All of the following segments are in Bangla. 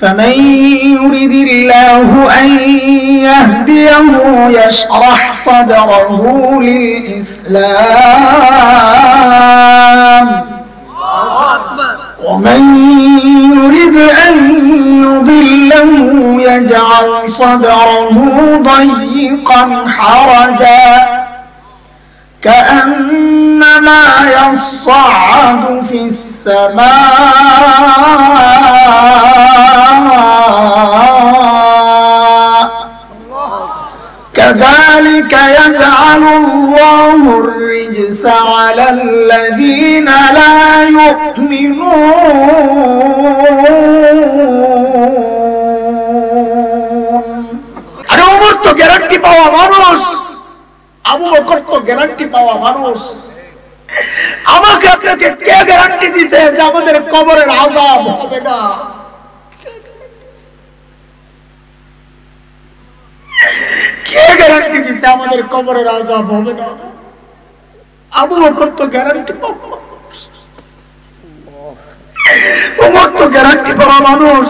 فمن يرد الله أن يهديه يشرح صدره للإسلام ومن يرد أن يضله يجعل صدره ضيقا حرجا كأنما يصعد في السماء كذلك يجعل الله الرجس على الذين لا يؤمنون আরে ওমর তো গ্যারান্টি পাওয়া মানুষ, আবু বকর তো গ্যারান্টি পাওয়া মানুষ। আমাকে আপনাকে কে গ্যারান্টি দিয়েছে যে আমাদের কবরের আযাব হবে না? কে গ্যারান্টি দিয়েছে আমাদের কবরের আযাব হবে না? আবু বকর তো গ্যারান্টি পাওয়া মানুষ, ওমর তো গ্যারান্টি পাওয়া মানুষ।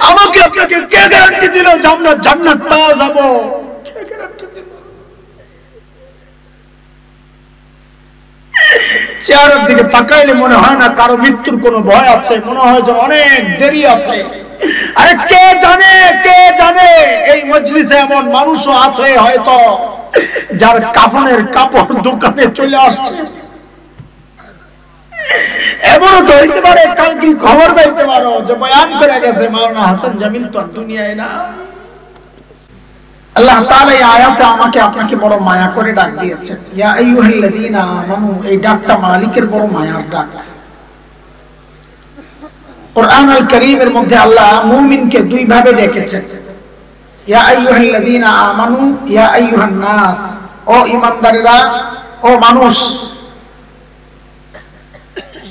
আমাকে আপনাকে কে গ্যারান্টি দিল যে আমরা জান্নাত পাওয়া যাব? কে গ্যারান্টি দিল? চেহারার দিকে তাকাইলে মনে হয় না কারো মৃত্যুর কোনো ভয় আছে, মনে হয় যে অনেক দেরি আছে। আরে কে জানে, কে জানে এই মজলিসে এমন মানুষও আছে হয়তো যার কাফনের কাপড় দোকানে চলে আসছে। এমনও তো হইতে পারে কালকে খবর পাইতে পারো যে বয়ান করে গেছে মাওলানা হাসান জামিল তো দুনিয়ায় না। আল্লাহ তাআলা এই আয়াতে আমাকে আপনাকে বড় মায়া করে ডাক দিয়েছেন, ইয়া আইয়ুহাল্লাযীনা আমানু। এই ডাকটা মালিকের বড় মায়ার ডাক। কুরআন আল কারীমের মধ্যে আল্লাহ মুমিনকে দুই ভাবে ডেকেছেন, ইয়া আইয়ুহাল্লাযীনা আমানু, ইয়া আইয়ুহান নাস। ও ঈমানদারেরা, ও মানুষ।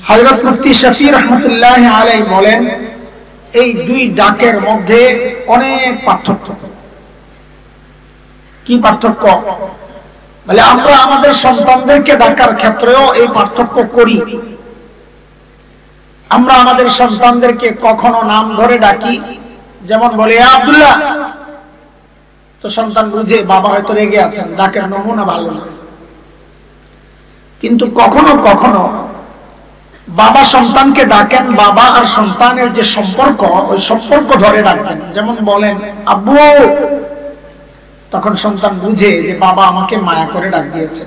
হযরত মুফতি শফি রাহমাতুল্লাহি আলাইহি বলেন, এই দুই ডাকের মধ্যে অনেক পার্থক্য। কি পার্থক্য? বলে আমরা আমাদের সন্তানদেরকে ডাকার ক্ষেত্রেও এই পার্থক্য করি। আমরা আমাদের সন্তানদেরকে কখনো নাম ধরে ডাকি, যেমন বলে আব্দুল্লাহ, তো সন্তান বুঝে বাবা হয়তো রেগে আছেন, ডাকের নমুনা ভালো না। কিন্তু কখনো কখনো বাবা সন্তানকে ডাকেন, বাবা আর সন্তানের যে সম্পর্ক, ওই সম্পর্ক ধরে ডাকেন। যেমন বলেন আব্বু, তখন সন্তান বুঝে যে বাবা আমাকে মায়া করে ডাক দিয়েছে।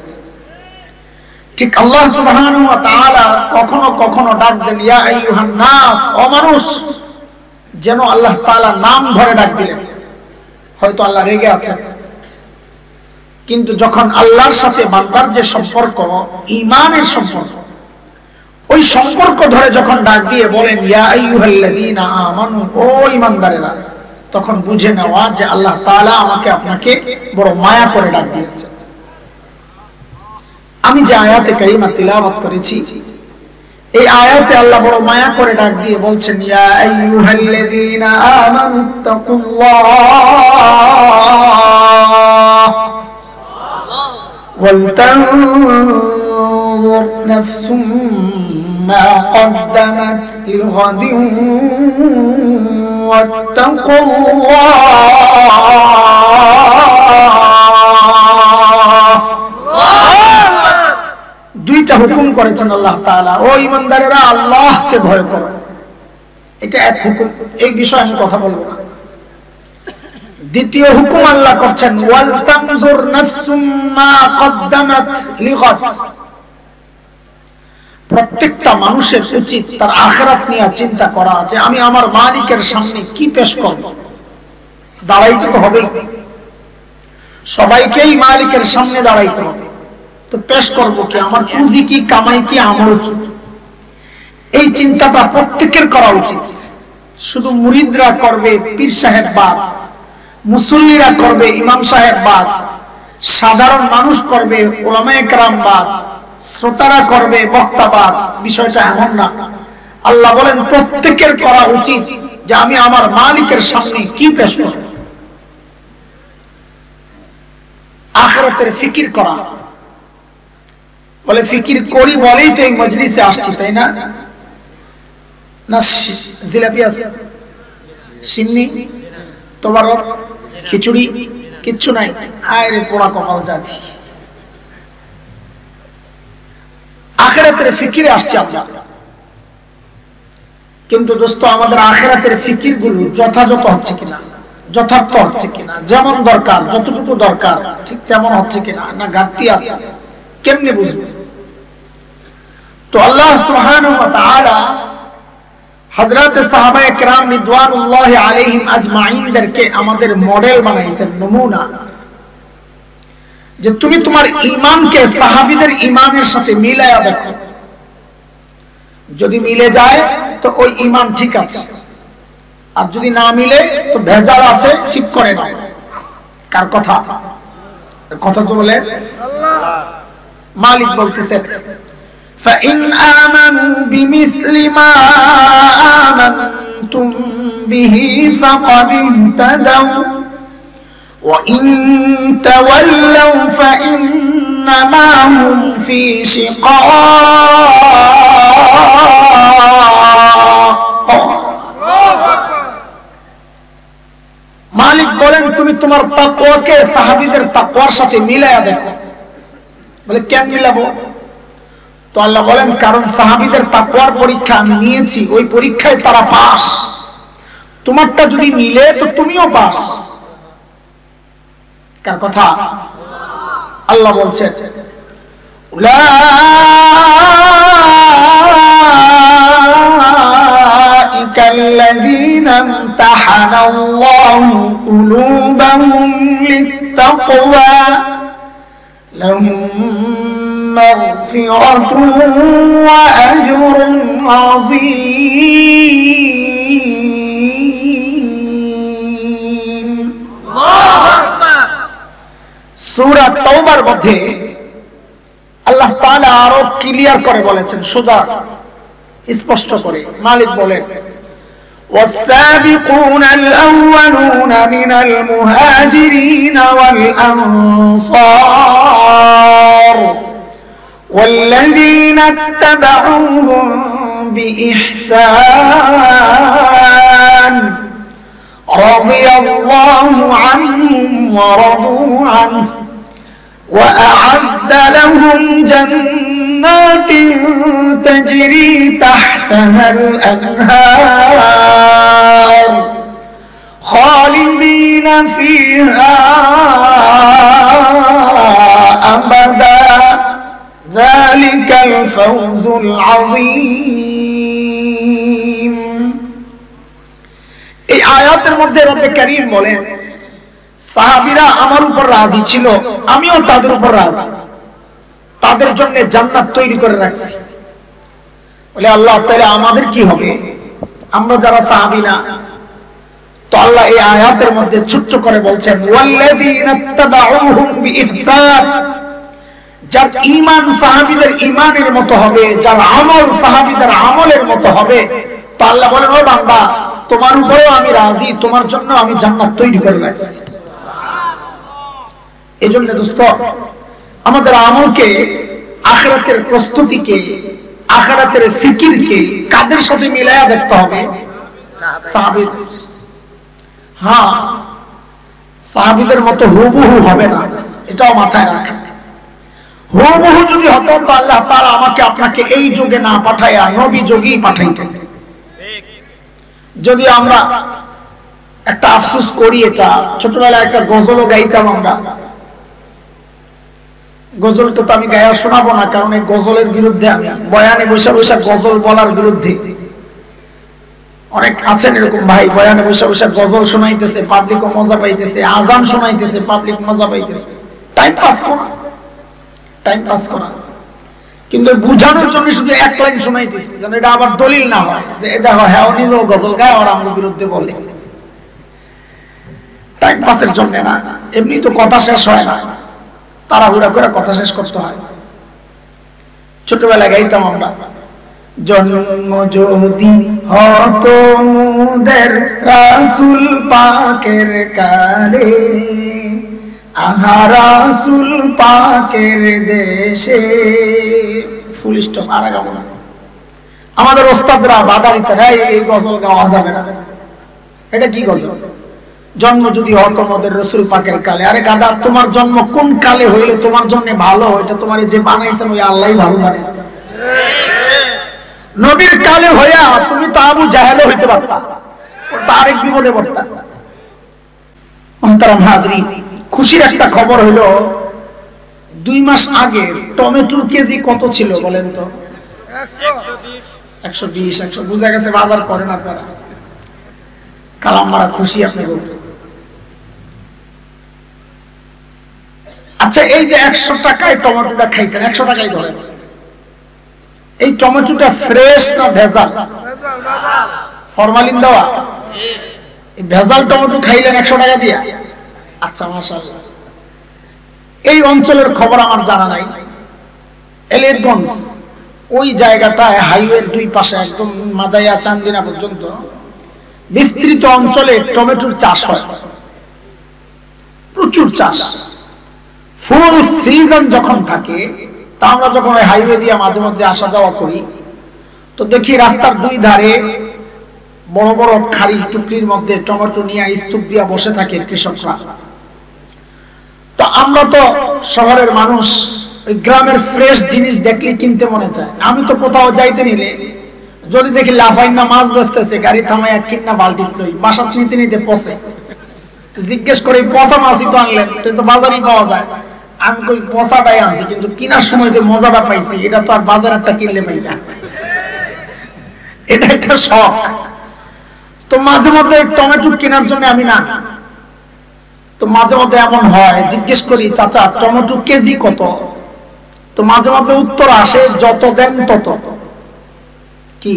ঠিক আল্লাহ সুবহানাহু ওয়া তাআলা কখনো কখনো ডাক দেন ইয়া আইয়ুহান নাস, ও মানুষ। যেন আল্লাহ তাআলা নাম ধরে ডাক দিলেন। হয়তো আল্লাহ রেগে আছেন, কিন্তু যখন আল্লাহর সাথে বান্দার যে সম্পর্ক, ঈমানের সম্পর্ক, ওই সম্পর্ক ধরে যখন ডাক দিয়ে বলেন ইয়া আইয়ুহাল্লাযীনা আমানু, ও ঈমানদারেরা, তখন বুঝে নেওয়া যে আল্লাহ তাআলা আমাকে আপনাকে বড় মায়া করে ডাক দিয়েছে। আমি যে আয়াতে কারিমা তিলাওয়াত করেছি, এই আয়াতে আল্লাহ বড় মায়া করে ডাক দিয়ে বলছেন ইয়া আইয়ুহাল্লাযীনা আমানুত্তাকুল্লাহ ওয়ালতানজুর নাফসুম মা কদ্দামাত লিগাদিন ওয়াত্তাকুল্লাহ। দুইটা হুকুম করেছেন আল্লাহ তাআলা, ও ঈমানদারেরা আল্লাহকে ভয় করো। এটা এক হুকুম, এই বিষয়ে আমি কথা বলবো না। দ্বিতীয় হুকুম আল্লাহ করছেন ওয়াল তানজুর নাফসুম মা কদ্দামাত লিগাদ। প্রত্যেকটা মানুষের উচিত তার আখিরাত নিয়ে চিন্তা করা, যে আমি আমার মালিকের সামনে কি পেশ করব। দাঁড়াইতে তো হবেই, সবাইকেই মালিকের সামনে দাঁড়াইতে হবে। তো পেশ করব কি, আমার পুঁজি কি, কামাই কি, আমল কি, এই চিন্তাটা প্রত্যেকের করা উচিত। শুধু মুরিদরা করবে পীর সাহেব বাদ, মুসল্লিরা করবে ইমাম সাহেব বাদ, সাধারণ মানুষ করবে উলামায়ে কেরাম বাদ, শ্রোতারা করবে বক্তা বাদ। বিষয়টা এমন না। আল্লাহ বলেন প্রত্যেকের করা উচিত যে আমি আমার মালিকের সামনে কি পেশ করব। আখিরাতের ফিকির করা। বলে ফিকির করি বলেই তো এই মজলিসে আসছি, তাই না? না জিলাপি আছে, সিন্নি, তোবারক, খিচুড়ি কিচ্ছু নাই। আরে পোড়া কপাল জাতি। আখিরাতের ফিকিরে আসছে আমরা, কিন্তু দোস্ত আমাদের আখিরাতের ফিকির গুলো যথাযথ হচ্ছে কিনা, যথার্থ হচ্ছে কিনা, যেমন দরকার যতটুকু দরকার ঠিক তেমন হচ্ছে কিনা, না ঘাটতি আছে, কেমনে বুঝবো? তো আল্লাহ সুবহানাহু ওয়া তাআলা হযরত সাহাবায়ে কেরাম রিদওয়ানুল্লাহি আলাইহিম আজমাইনদেরকে আমাদের মডেল বানাইছেন, নমুনা, যে তুমি তোমার ঈমানকে সাহাবীদের ঈমানের সাথে মিলায়া দেখো, যদি মিলে যায় তো ওই ঈমান ঠিক আছে, আর যদি না মিলে তো ভেজাল আছে, ঠিক করে নাও। কার কথা? কথা তো বলে আল্লাহ। মালিক বলতেছেন فَإِنْ آمَنُوا بِمِثْلِ مَا آمَنْتُمْ بِهِ فَقَدِ اهْتَدَوْا وَإِنْ تَوَلَّوْا فَإِنَّمَا هُمْ فِي شِقَاقٍ। মালিক বলেন তুমি তোমার তাকওয়াকে সাহাবীদের তাকওয়ার সাথে মিলায়া দেখো। বলে কেন মিলাবো? তো আল্লাহ বলেন কারণ সাহাবীদের তাকওয়ার পরীক্ষা আমি নিয়েছি, ওই পরীক্ষায় তারা পাস। তোমারটা যদি মিলে তো তুমিও পাস। কার কথা? আল্লাহ বলছেন উলাইকাল্লাযীনা ইমতাহানাল্লাহু কুলুবাহুম লিত্তাকওয়া লাহুম মাগফিরাতুন ওয়া আজরুন আযীম। সূরা তাওবার মধ্যে আল্লাহ তাআলা আরো ক্লিয়ার করে বলেছেন, সোজা স্পষ্ট করে। মালিক বলেন والسابقون الأولون من المهاجرين والأنصار والذين اتبعوهم بإحسان رضي الله عنهم ورضوا عنه وأعد لهم جنات تجري تحتها الأنهار خالدين فيها أبدا ذلك الفوز العظيم। এই আয়াতের মধ্যে রব্বে কারীম বলেন সাহাবীরা আমার উপর রাজি ছিল, আমিও তাদের উপর রাজি, তাদের জন্য জান্নাত তৈরি করে রাখছি। বলে আল্লাহ তাআলা আমাদের কি হবে, আমরা যারা সাহাবী না? তো আল্লাহ এই আয়াতের মধ্যে ছোট্ট করে বলছেন ওয়াল্লাযীনা তাবাউহুম বিইহসান, যার ঈমান সাহাবীদের ঈমানের মতো হবে, যার আমল সাহাবীদের আমলের মতো হবে, তো আল্লাহ বলেন ও বান্দা তোমার উপরেও আমি রাজি, তোমার জন্য আমি জান্নাত তৈরি করে রাখছি। এজন্য দোস্ত আমাদের আমলকে, আখিরাতের প্রস্তুতিকে, আখিরাতের ফিকিরকে কাদের সাথে মিলায়া দেখতে হবে? সাহাবীদের। হ্যাঁ, সাহাবীদের মতো হুবহু হবে না, এটাও মাথায় রাখেন। হুবহু যদি হতো তো আল্লাহ তাআলা আমাকে আপনাকে এই যুগে না পাঠায়া নবী যুগেই পাঠাইতেন। যদি আমরা একটা আফসোস করি, এটা ছোটবেলায় একটা গজলও গাইতাম আমরা। গজল তো আমি গায়া শোনাবো না, কারণ এই গজলের বিরুদ্ধে আমি বয়ানে বৈশা বৈশা গজল বলার বিরুদ্ধে। অনেক আছেন এরকম ভাই, বয়ানে বৈশা বৈশা গজল শোনাইতেছে, পাবলিকও মজা পাইতেছে, আজান শোনাইতেছে, পাবলিক মজা পাইতেছে। টাইম পাস করা, টাইম পাস করা, কিন্তু বুঝানোর জন্য শুধু এক লাইন শোনাইতেছে, যেন এটা আবার দলিল না হয় যে দেখো হ্যাঁ নিজেও গজল গায় আর আমার বিরুদ্ধে বলে। টাইম পাসের জন্য না, এমনি তো কথা শেষ হয় না, তাড়াহুড়া করে কথা শেষ করতে হয়। ছোটবেলায় গাইতাম আমরা, জন্ম যদি হতো মুদের রাসূল পাকের কালে, আহা রাসূল পাকের দেশে, ফুল স্টপ, আর গাবো না। আমাদের ওস্তাদরা বাধা দিতেন, এই গজল গাওয়া যাবে না। এটা কি গজল? জন্ম যদি হতো আমাদের রাসূল পাকের কালে। আরে গাদা, তোমার জন্ম কোন কালে হইলে তোমার জন্য ভালো, এটা তোমার যে বানাইছেন ওই আল্লাহই ভালো জানে। নবীর কালে হইয়া তুমি তো আবু জাহেলও হইতে পারতা, ওটা আরেক বিপদে পড়তা। মুহতারাম হাজরিন, খুশির একটা খবর হলো, 2 মাস আগে টমেটোর কেজি কত ছিল বলেন তো? 120। 100 বুঝা গেছে বাজার করেন আপনারা। কালাম মারা খুশি আপনি বলবেন। আচ্ছা, এই যে 100 টাকায় টমেটোটা খাইছেন, 100 টাকাই ধরেন, এই টমেটোটা ফ্রেশ না ভেজাল? ফরমালিন দেওয়া। এই ভেজাল টমেটো খাইলেন 100 টাকা দিয়া? আচ্ছা, মাশাআল্লাহ। এই অঞ্চলের খবর আমার জানা নাই। এলিরগঞ্জ ওই জায়গাটায় হাইওয়ের 2 পাশে একদম মাদায়া চান্দিনা পর্যন্ত বিস্তৃত অঞ্চলে টমেটোর চাষ হয়, প্রচুর চাষ। ফুল সিজন যখন থাকে, তা আমরা যখন ওই হাইওয়ে দিয়ে মাঝে মধ্যে আসা যাওয়া করি, তো দেখি রাস্তার 2 ধারে বড় বড় খাড়ি টুকরির মধ্যে টমেটো নিয়ে স্তূপ দিয়া বসে থাকে কৃষকরা। তো আমরা তো শহরের মানুষ, ওই গ্রামের ফ্রেশ জিনিস দেখলে কিনতে মনে চায়। আমি তো কোথাও যাইতে নিলে যদি দেখি লাফাইনা মাছ বেচতেছে, গাড়ি থামাইয়া কিনা বালতি লই, বাসা নিতে নিতে পচে, জিজ্ঞেস করে পচা মাছই তো আনলেন, তো বাজারই পাওয়া যায়। আমি কই পচাটাই আনছি, কিন্তু কেনার সময় যে মজাটা পাইছি এটা তো আর বাজারেরটা কিনলে পাই না। এটা একটা শখ। তো মাঝে মধ্যে টমেটো কেনার জন্য আমি না, তো মাঝে মধ্যে এমন হয় জিজ্ঞেস করি, চাচা টমেটো কেজি কত? তো মাঝে মধ্যে উত্তর আসে, যত দেন তত। কি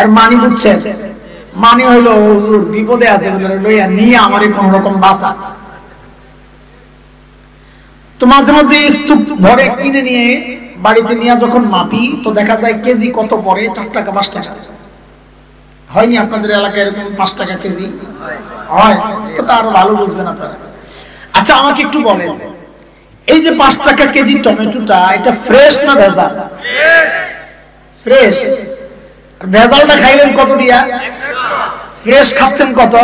এর মানি বুঝছেন? মানি হইলো হুজুর বিপদে আছে লইয়া নিয়ে আমারে কোন রকম বাঁচা। তো মাঝে মধ্যে স্তূপ ভরে কিনে নিয়ে বাড়িতে নিয়ে যখন মাপি, তো দেখা যায় কেজি কত পড়ে? 4 টাকা 5 টাকা। হয়নি আপনাদের এলাকায় এরকম 5 টাকা কেজি হয়? তো আরো ভালো বুঝবেন আপনারা। আচ্ছা, আমাকে একটু বলেন, এই যে 5 টাকা কেজি টমেটোটা, এটা ফ্রেশ না ভেজাল? ফ্রেশ। ভেজালটা খাইলেন কত দিয়া? ফ্রেশ খাচ্ছেন কত?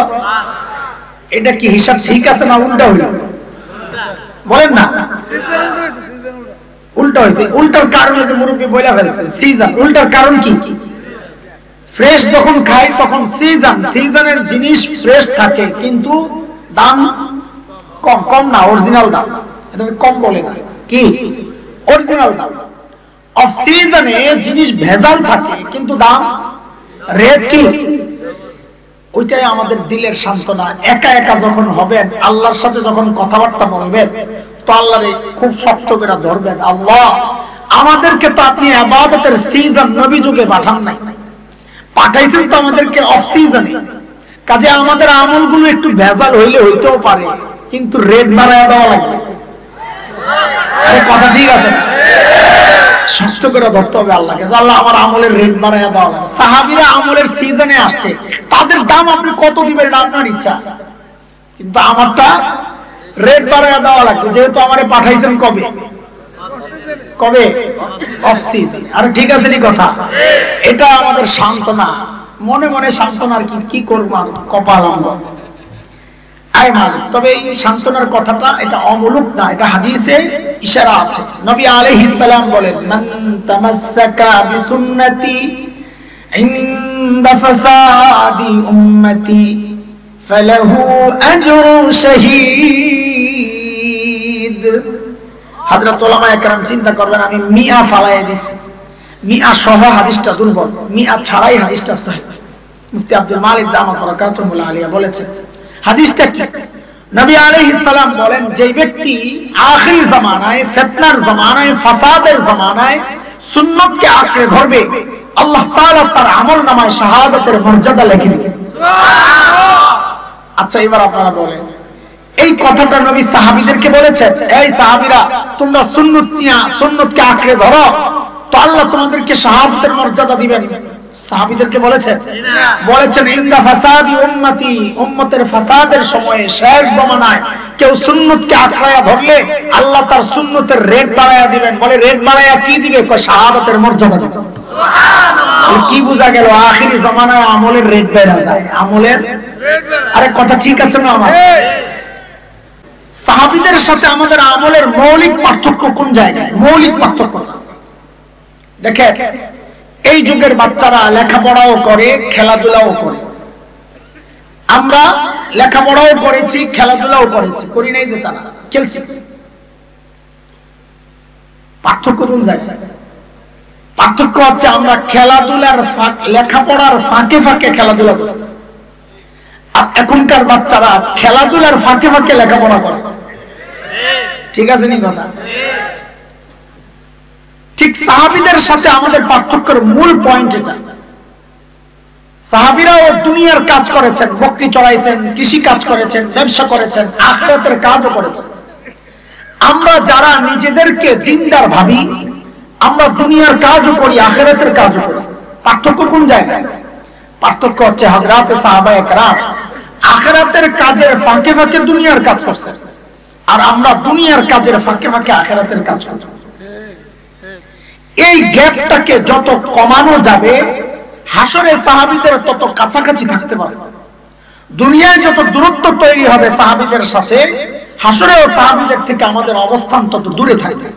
এটা কি হিসাব ঠিক আছে না উল্টা হইল? বলেন না। উল্টা হয়েছে। উল্টার কারণ যে মুরব্বী বইলা ফেলছে, সিজন। উল্টার কারণ কি? ফ্রেশ যখন খাই তখন সিজন, সিজনের জিনিস ফ্রেশ থাকে, কিন্তু দাম কম। কম না, অরিজিনাল দাম। এটা কম বলে না, কি অরিজিনাল দাম। অফ সিজনে জিনিস ভেজাল থাকে, কিন্তু দাম রেট কি? ওইটাই আমাদের দিলের সান্ত্বনা। একা একা যখন হবেন, আল্লাহর সাথে যখন কথাবার্তা বলবেন, তো আল্লাহরে খুব শক্ত করে ধরবেন। আল্লাহ, আমাদেরকে তো আপনি ইবাদতের সিজন নবী যুগে পাঠান নাই, পাঠাইছেন তো আমাদেরকে অফ সিজনে। কাজে আমাদের আমলগুলো একটু ভেজাল হইলে হইতেও পারে, কিন্তু রেট বাড়ায় দেওয়া লাগবে। আরে কথা ঠিক আছে না? শক্ত করে ধরতে হবে আল্লাহকে, আল্লাহ আমার আমলের রেট বাড়াইয়া দেওয়া লাগে। সাহাবীরা আমলের সিজনে আসছে, তাদের দাম আপনি কত দিবেন এটা আপনার ইচ্ছা, কিন্তু আমারটা রেট বাড়াইয়া দেওয়া লাগবে, যেহেতু আমারে পাঠাইছেন কবে? কবে? Off season. আর ঠিক আছে নি কথা? এটা আমাদের সান্ত্বনা, মনে মনে সান্ত্বনার কি করব, কপাল আমরা। তবে এই সান্ত্বনার কথাটা এটা অমূলক না, এটা হাদিসে ইশারা আছে। নবী আলাইহিস সালাম বলেন, মান তামাসসাকা বিসুন্নতি ইনদা ফাসাদি উম্মতি ফালাহু আজরু শাহীদ। হযরত উলামা একরাম চিন্তা করবেন, আমি মিয়া ফালায়ে দিছি, মিয়া সহ হাদিসটা দুর্বল, মিয়া ছাড়াই হাদিসটা সহিহ। মুফতি আব্দুল মালিক দামাত বারাকাতুহুল আলিয়া বলেছেন হাদিসটা কি? নবী আলাইহিস সালাম বলেন, যে ব্যক্তি আখিরি জামানায়, ফিতনার জামানায়, ফাসাদের জামানায় সুন্নতকে আঁকড়ে ধরবে, আল্লাহ তাআলা তার আমলনামায় শাহাদাতের মর্যাদা লিখে দিবেন। সুবহানাল্লাহ। আচ্ছা, এবার আপনারা বলেন, এই কথাটা নবী সাহাবীদেরকে বলেছেন, এই সাহাবীরা তোমরা সুন্নতকে আঁকড়ে ধরো, তো আল্লাহ তোমাদেরকে শাহাদাতের মর্যাদা দিবেন। সাহাবীদেরকে বলেছেন? বলেছেন, ইনদা ফাসাদি উম্মতি, উম্মতের ফাসাদের সময়ে, শেষ জামানায় কেউ সুন্নতকে আঁকড়ায়া ধরলে আল্লাহ তার সুন্নতের রেট বাড়ায়া দিবেন। বলে রেট বাড়ায়া কি দিবে? শাহাদাতের মর্যাদা দিবেন। সুবহানাল্লাহ। কি বোঝা গেল? আখিরি জামানায় আমলের রেট বেড়ে যায়, আমলের। আরে কথা ঠিক আছে না আমার? সাহাবীদের সাথে আমাদের আমলের মৌলিক পার্থক্য কোন জায়গায়? মৌলিক পার্থক্যটা দেখেন, এই যুগের বাচ্চারা লেখাপড়াও করে, খেলাধুলাও করে। আমরা লেখাপড়াও করেছি, খেলাধুলাও করেছি, করি নাই যে তারা খেলছি। পার্থক্য কোন জায়গায়? পার্থক্য হচ্ছে আমরা খেলাধুলার লেখাপড়ার ফাঁকে ফাঁকে খেলাধুলা করছি, আর এখনকার বাচ্চারা খেলাধুলার ফাঁকে ফাঁকে লেখাপড়া করে। ঠিক আছে নি কথা? ঠিক সাহাবীদের সাথে আমাদের পার্থক্যের মূল পয়েন্ট এটা। সাহাবীরাও দুনিয়ার কাজ করেছেন, বকরি চড়াইছেন, কৃষি কাজ করেছেন, ব্যবসা করেছেন, আখিরাতের কাজও করেছেন। আমরা যারা নিজেদেরকে দিনদার ভাবি, আমরা দুনিয়ার কাজও করি, আখিরাতের কাজও করি। পার্থক্য কোন জায়গায়? পার্থক্য হচ্ছে হযরতে সাহাবায়ে কেরাম আখিরাতের কাজের ফাঁকে ফাঁকে দুনিয়ার কাজ করছেন, আর আমরা দুনিয়ার কাজের ফাঁকে ফাঁকে আখিরাতের কাজ করছি। এই গ্যাপটাকে যত কমানো যাবে, হাসরে সাহাবীদের তত কাছাকাছি থাকতে পারবে। দুনিয়ায় যত দূরত্ব তৈরি হবে সাহাবীদের সাথে, হাসরেও সাহাবীদের থেকে আমাদের অবস্থান তত দূরে থাকবে।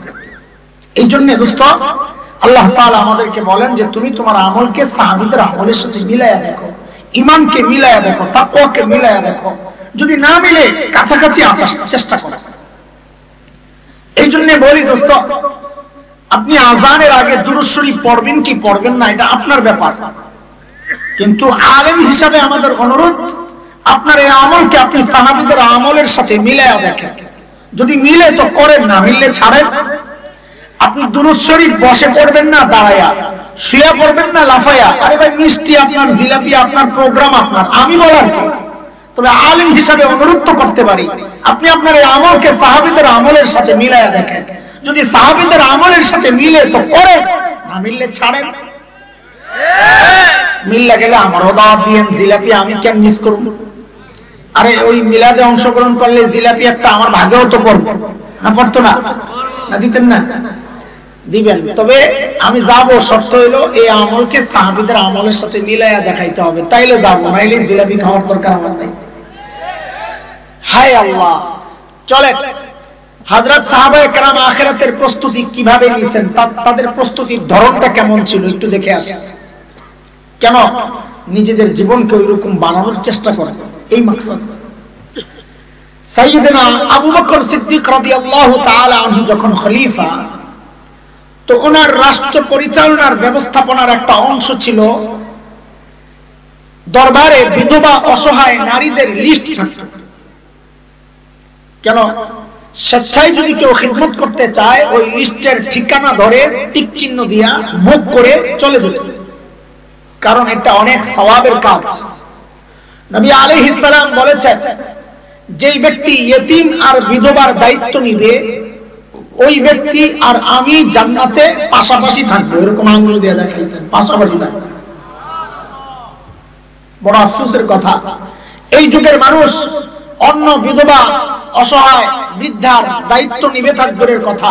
এই জন্য দোস্ত, আল্লাহ তাআলা আমাদেরকে বলেন যে তুমি তোমার আমলকে সাহাবীদের আমলের সাথে মিলায়া দেখো, ঈমানকে মিলায়া দেখো, তাকওয়াকে মিলায়া দেখো। যদি না মিলে কাছাকাছি আসার চেষ্টা করো। এই জন্য বলি দোস্ত, আপনি আযানের আগে দুরূদ শরীফ পড়বেন কি পড়বেন না এটা আপনার ব্যাপার, কিন্তু আলেম হিসাবে আমাদের অনুরোধ, আপনার এই আমলকে আপনি সাহাবীদের আমলের সাথে মিলায়া দেখেন। যদি মিলে তো করেন, না মিললে ছাড়েন। আপনি দুরূদ শরীফ বসে পড়বেন না দাঁড়ায়া, শুয়ে পড়বেন না লাফায়া। আরে ভাই, মিষ্টি আপনার, জিলাপি আপনার, প্রোগ্রাম আপনার, আমি বলার কি? তবে আলেম হিসাবে অনুরোধ তো করতে পারি, আপনি আপনার এই আমলকে সাহাবীদের আমলের সাথে মিলায়া দেখেন। যদি সাহাবীদের আমলের সাথে মিলে তো করেন, না মিললে ছাড়েন। মিল্লা গেলে আমারও দাওয়াত দিয়েন, জিলাপি আমি কেন মিস করব? আরে ওই মিলাদে অংশগ্রহণ করলে জিলাপি একটা আমার ভাগেও তো পড়বো না, পড়তো না? না দিতেন না? দিবেন। তবে আমি যাব, শর্ত হইলো এই আমলকে সাহাবীদের আমলের সাথে মিলাইয়া দেখাইতে হবে, তাইলে যাবো, নাইলে জিলাপি খাওয়ার দরকার আমার নাই। হায় আল্লাহ। চলেন, হযরত সাহাবায়ে কেরাম আখিরাতের প্রস্তুতি কিভাবে নিয়েছেন, তাদের প্রস্তুতির ধরনটা কেমন ছিল একটু দেখে আসি। কেন নিজেদের জীবনকে ওইরকম বানানোর চেষ্টা করেন, এই মাকসাদ। সাইয়েদনা আবু বকর সিদ্দিক রাদিয়াল্লাহু তাআলা আনহু যখন খলিফা, তো ওনার রাষ্ট্র পরিচালনার ব্যবস্থাপনার একটা অংশ ছিল দরবারে বিধবা অসহায় নারীদের লিস্ট থাকতো। কেন? স্বেচ্ছায় যদি কেউ খিদমত করতে চায়, ওই লিস্টের ঠিকানা ধরে টিক চিহ্ন দিয়া বুক করে চলে যেত, কারণ এটা অনেক সওয়াবের কাজ। নবী আলাইহিস সালাম বলেছেন, যেই ব্যক্তি ইয়েতিম আর বিধবার দায়িত্ব নিবে, ওই ব্যক্তি আর আমি জান্নাতে পাশাপাশি থাকবো। এরকম আঙ্গুল দিয়ে দেখাইছেন, পাশাপাশি থাকবো। বড় আফসোসের কথা, এই যুগের মানুষ অন্য বিধবা অসহায় বৃদ্ধার দায়িত্ব নিবে থাকবে কথা।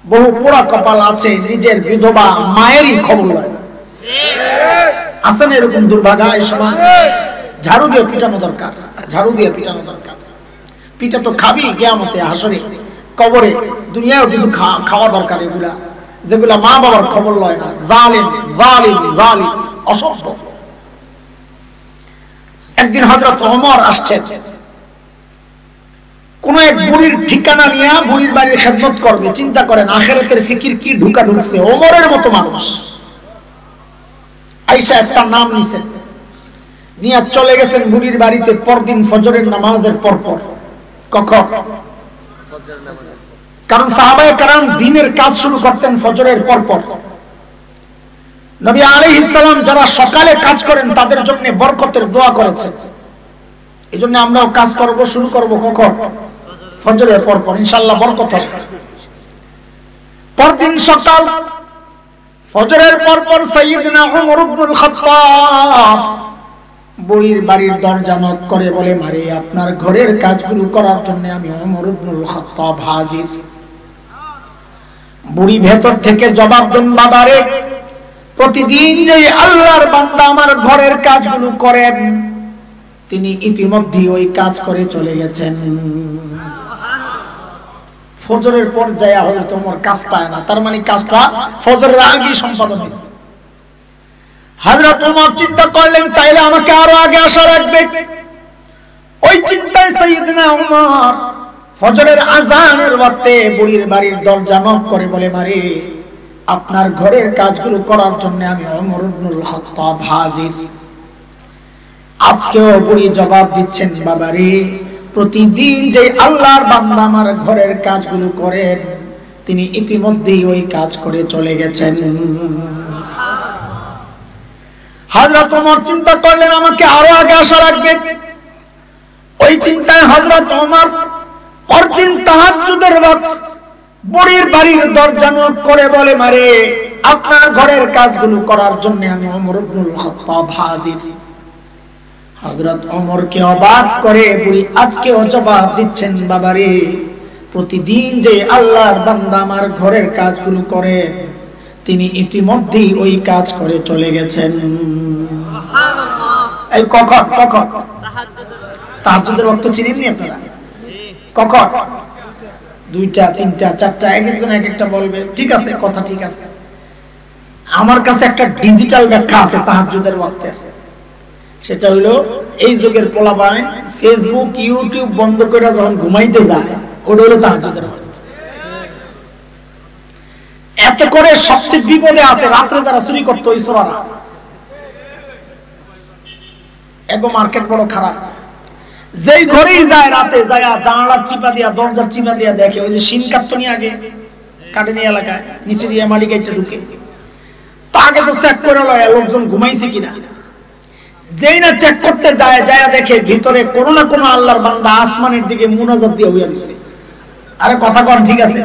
বহু পোড়া কপাল আছে, নিজের বিধবা মায়েরই খবর হয়। আছেন এরকম দুর্ভাগা এই সমাজ? ঝাড়ু দিয়ে পিটানো দরকার, ঝাড়ু দিয়ে পিটানো দরকার। পিটা তো খাবি কিয়ামতে, হাসরে, কবরে, দুনিয়ায়ও কিছু খাওয়া দরকার। এগুলা যেগুলা মা বাবার খবর লয় না, জালিম জালিম জালিম, অসভ্য। একদিন হযরত ওমর আসছেন, কোন এক বুড়ির ঠিকানা নিয়ে বুড়ির বাড়ির খেদমত করবে। চিন্তা করেন আখিরাতের ফিকির কি ঢুকা ঢুকছে। ওমরের মতো মানুষ আয়েশা একটা নাম নিছেন, নিয়ে চলে গেছেন বুড়ির বাড়িতে পরদিন ফজরের নামাজের পরপর। কখন? ফজরের নামাজ। কারণ সাহাবায়ে কেরাম দিনের কাজ শুরু করতেন ফজরের পরপর। নবী আলাইহিস সালাম যারা সকালে কাজ করেন তাদের জন্য বরকতের দোয়া করেছেন। এজন্য আমরাও কাজ করব, শুরু করব কখন? ফজরের পরপর, ইনশাআল্লাহ বরকত হবে। পরদিন সকাল ফজরের পরপর সাইয়েদনা ওমর ইবনুল খাত্তাব বুড়ির বাড়ির দরজা নক করে বলে, মারে আপনার ঘরের কাজগুলো করার জন্য আমি ওমর ইবনুল খাত্তাব হাজির। বুড়ি ভেতর থেকে জবাব দেন, বাবারে প্রতিদিন যে আল্লাহর বান্দা আমার ঘরের কাজগুলো করেন, তিনি ইতিমধ্যে ওই কাজ করে চলে গেছেন। ফজরের পর যায় হযরত ওমর কাজ পায় না, তার মানে কাজটা ফজরের আগেই সম্পাদন হয়েছে। হযরত ওমর চিন্তা করলেন তাইলে আমাকে আরো আগে আসা লাগবে। ওই চিন্তায় সাইয়েদনা ওমর ফজরের আযানের ওয়াক্তে বুড়ির বাড়ির দরজা নক করে বলে, মারে আপনার ঘরের কাজগুলো করার জন্য আমি ওমর ইবনুল খাত্তাব হাজির। আজকেও বুড়ি জবাব দিচ্ছেন, বাবারে প্রতিদিন যে আল্লাহর বান্দা আমার ঘরের কাজগুলো করেন, তিনি ইতিমধ্যেই ওই কাজ করে চলে গেছেন। হযরত ওমর চিন্তা করলেন আমাকে আরো আগে আসা লাগবে। ওই চিন্তায় হযরত ওমর পরদিন তাহাজ্জুদের ওয়াক্ত বুড়ির বাড়ির দরজা নক করে বলে, মারে আপনার ঘরের কাজগুলো করার জন্য আমি ওমর ইবনুল খাত্তাব হাজির। হযরত ওমরকে অবাক করে বুড়ি আজকেও জবাব দিচ্ছেন, বাবারে প্রতিদিন যে আল্লাহর বান্দা আমার ঘরের কাজগুলো করে, তিনি ইতিমধ্যেই ওই কাজ করে চলে গেছেন। এই কখন তাহাজ্জুদের ওয়াক্ত চিনেননি আপনারা? কখন? 2টা 3টা 4টা, এক একজন এক একটা বলবে। ঠিক আছে, কথা ঠিক আছে। আমার কাছে একটা ডিজিটাল ব্যাখ্যা আছে তাহাজ্জুদের ওয়াক্তের। সেটা হলো এই যুগের পোলাপান ফেসবুক ইউটিউব বন্ধ করে যখন ঘুমাইতে যায়, ওটা হলো তাহাজ্জুদের ওয়াক্ত। এত করে সবচেয়ে বিপদে আছে রাত্রে যারা চুরি করতো ওই চোরারা। এগো মার্কেট বড় খারাপ। যেই ঘরেই যায় রাতে যায় জানালার চিপা দিয়া দরজার চিপা দিয়া দেখে ওই যে শিন কাটতো নি আগে কাটেনি এলাকায় নিচে দিয়ে মাটি গাইতে ঢুকে, তো আগে তো চেক করে লয় লোকজন ঘুমাইছে কিনা। যেই না চেক করতে যায় যায় দেখে ভিতরে কোনো না কোনো আল্লাহর বান্দা আসমানের দিকে মুনাজাত দিয়ে হইয়া দিছে। আরে কথা কর ঠিক আছে?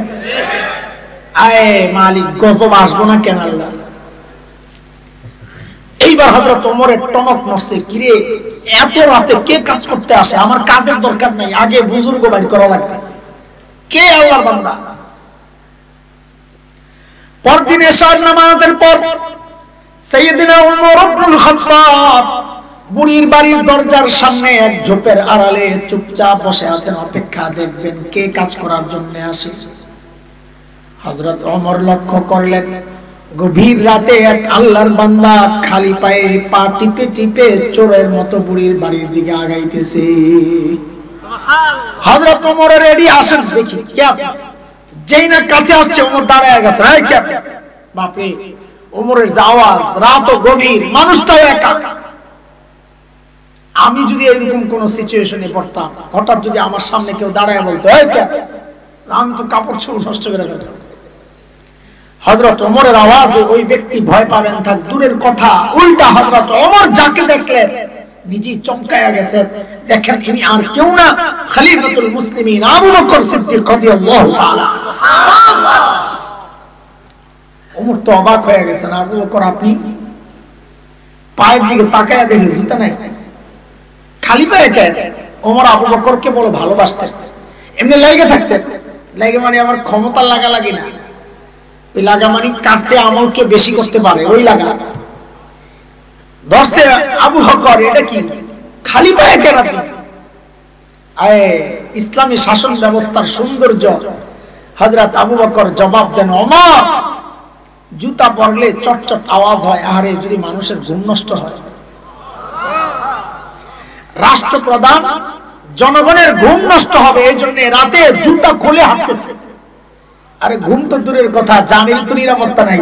আয় মালিক গজব আসবো না কেন আল্লাহ। এইবার হযরত ওমরের টনক নড়ছে, কিরে এত রাতে কে কাজ করতে আসে? আমার কাজের দরকার নাই, আগে বুজুর্গ বাইর করা লাগবে। কে আল্লাহর বান্দা? পরদিন এশার নামাজের পর সাইয়েদনা ওমর ইবনুল খাত্তাব বুড়ির বাড়ির দরজার সামনে এক ঝোপের আড়ালে চুপচাপ বসে আছেন, অপেক্ষা দেখবেন কে কাজ করার জন্য আসে। হযরত ওমর লক্ষ্য করলেন গভীর রাতে এক আল্লাহর বান্দা খালি পায়ে পা টিপে টিপে চোরের মতো বুড়ির বাড়ির দিকে আগাইতেছে। সুবহানাল্লাহ। হযরত ওমর রেডি আসেন, দেখি কে আপনি? যেই না কাছে আসছে ওমর দাঁড়ায় গেছে। এই কে আপনি? বাপ রে, ওমরের আওয়াজ, রাতও গভীর, মানুষটাও একা। আমি যদি এরকম কোন সিচুয়েশনে পড়তাম, হঠাৎ যদি আমার সামনে কেউ দাঁড়ায় বলতো এই কে, আমি তো কাপড় চোপড় নষ্ট করে ফেলতাম। হযরত ওমরের আওয়াজে ওই ব্যক্তি ভয় পাবেন থাক দূরের কথা, উল্টা হযরত ওমর যাকে দেখলেন নিজেই চমকায়া গেছেন। দেখেন ইনি আর কেউ না, খলিফাতুল মুসলিমিন আবু বকর সিদ্দিক রাদিয়াল্লাহু তাআলা। সুবহানাল্লাহ। ওমর তো অবাক হয়ে গেছেন, আবু বকর আপনি? পায়ের দিকে তাকায়া দেখে জুতা নাই, খালি পায়ে কেন? ওমর আবু বকরকে বড় ভালোবাসতেন, এমনি লাগে থাকতেন। লাগে মানে আমার ক্ষমতা লাগা লাগি না, ওই লাগা মানে কাটছে আমলকে বেশি করতে পারে ওই লাগা। ধরছে আবু বকর, এটা কি খালি পায়ে কেন আপনি? আয় ইসলামী শাসন ব্যবস্থার সৌন্দর্য। হযরত আবু বকর জবাব দেন, ওমর জুতা পরলে চটচট আওয়াজ হয়, আরে যদি মানুষের ঘুম নষ্ট হয়। রাষ্ট্রপ্রধান জনগণের ঘুম নষ্ট হবে এই জন্য রাতে জুতা খুলে হাঁটতেছে। আরে ঘুম তো দূরের কথা, জানের তো নিরাপত্তা নাই।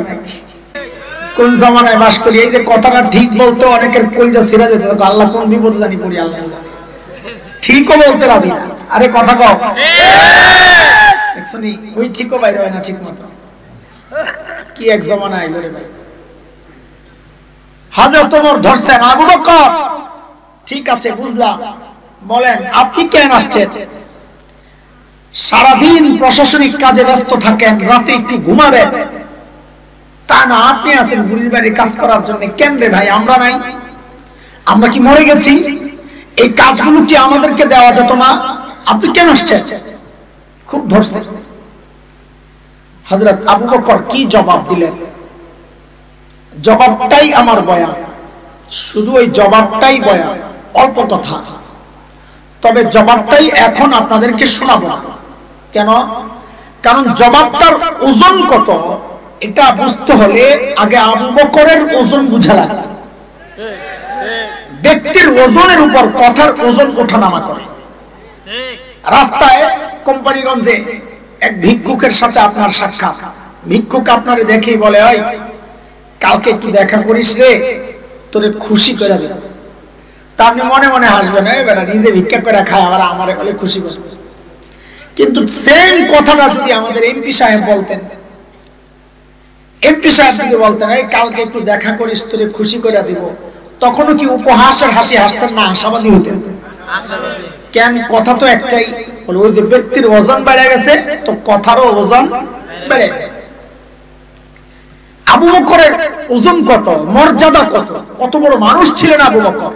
কোন জামানায় বাস করি, এই যে কথাটা ঠিক বলতে অনেকের কলজা ছিঁড়া যেত, আল্লাহ কোন বিপদে জানি পড়ি, আল্লাহ জানে। ঠিকও বলতে রাজি না, আরে কথা কও দেখছনি, ওই ঠিকও বাইরে হয় না ঠিক মতো। কি এক জামানা আইলো রে ভাই। হযরত ওমর ধরছেন, আবু বকর ঠিক আছে বুঝলাম, বলেন আপনি কেন আসছেন? সারাদিন প্রশাসনিক কাজে ব্যস্ত থাকেন, রাতে একটু ঘুমাবেন, তা না আপনি আছেন বুড়ির বাড়ি কাজ করার জন্য। কেন রে ভাই, আমরা নাই? আমরা কি মরে গেছি? এই কাজগুলো কি আমাদেরকে দেওয়া যেত না? আপনি কেন আসছেন? খুব ধরছে। হযরত আবু বকর কি জবাব দিলেন? জবাবটাই আমার বয়ান, শুধু ওই জবাবটাই বয়ান, অল্প কথা। তবে জবাবটাই এখন আপনাদেরকে শোনাবো। কেন? কারণ জবাবটার ওজন কত এটা বুঝতে হলে আগে আবু বকরের ওজন বুঝা লাগে। ব্যক্তির ওজনের উপর কথার ওজন ওঠানামা করে। রাস্তায় কোম্পানিগঞ্জে এক ভিক্ষুকের সাথে আপনার সাক্ষাৎ, ভিক্ষুক আপনারে দেখেই বলে, ওই কালকে একটু দেখা করিস রে, তোরে খুশি করে দেব। তা আপনি মনে মনে হাসবেন, বেটা নিজে ভিক্ষা করে খায় আবার আমারে বলে খুশি করবে। কিন্তু সেম কথাটা যদি আমাদের এমপি সাহেব বলতেন, এমপি সাহেব যদি বলতেন, এই কালকে একটু দেখা করিস তোরে খুশি করে দিব, তখনও কি উপহাসের হাসি হাসতেন না আশাবাদী হতেন? কেন? কথা তো একটাই, বলে ওই যে ব্যক্তির ওজন বেড়ে গেছে তো কথারও ওজন বেড়ে গেছে। আবু বকরের ওজন কত, মর্যাদা কত, কত বড় মানুষ ছিলেন আবু বকর।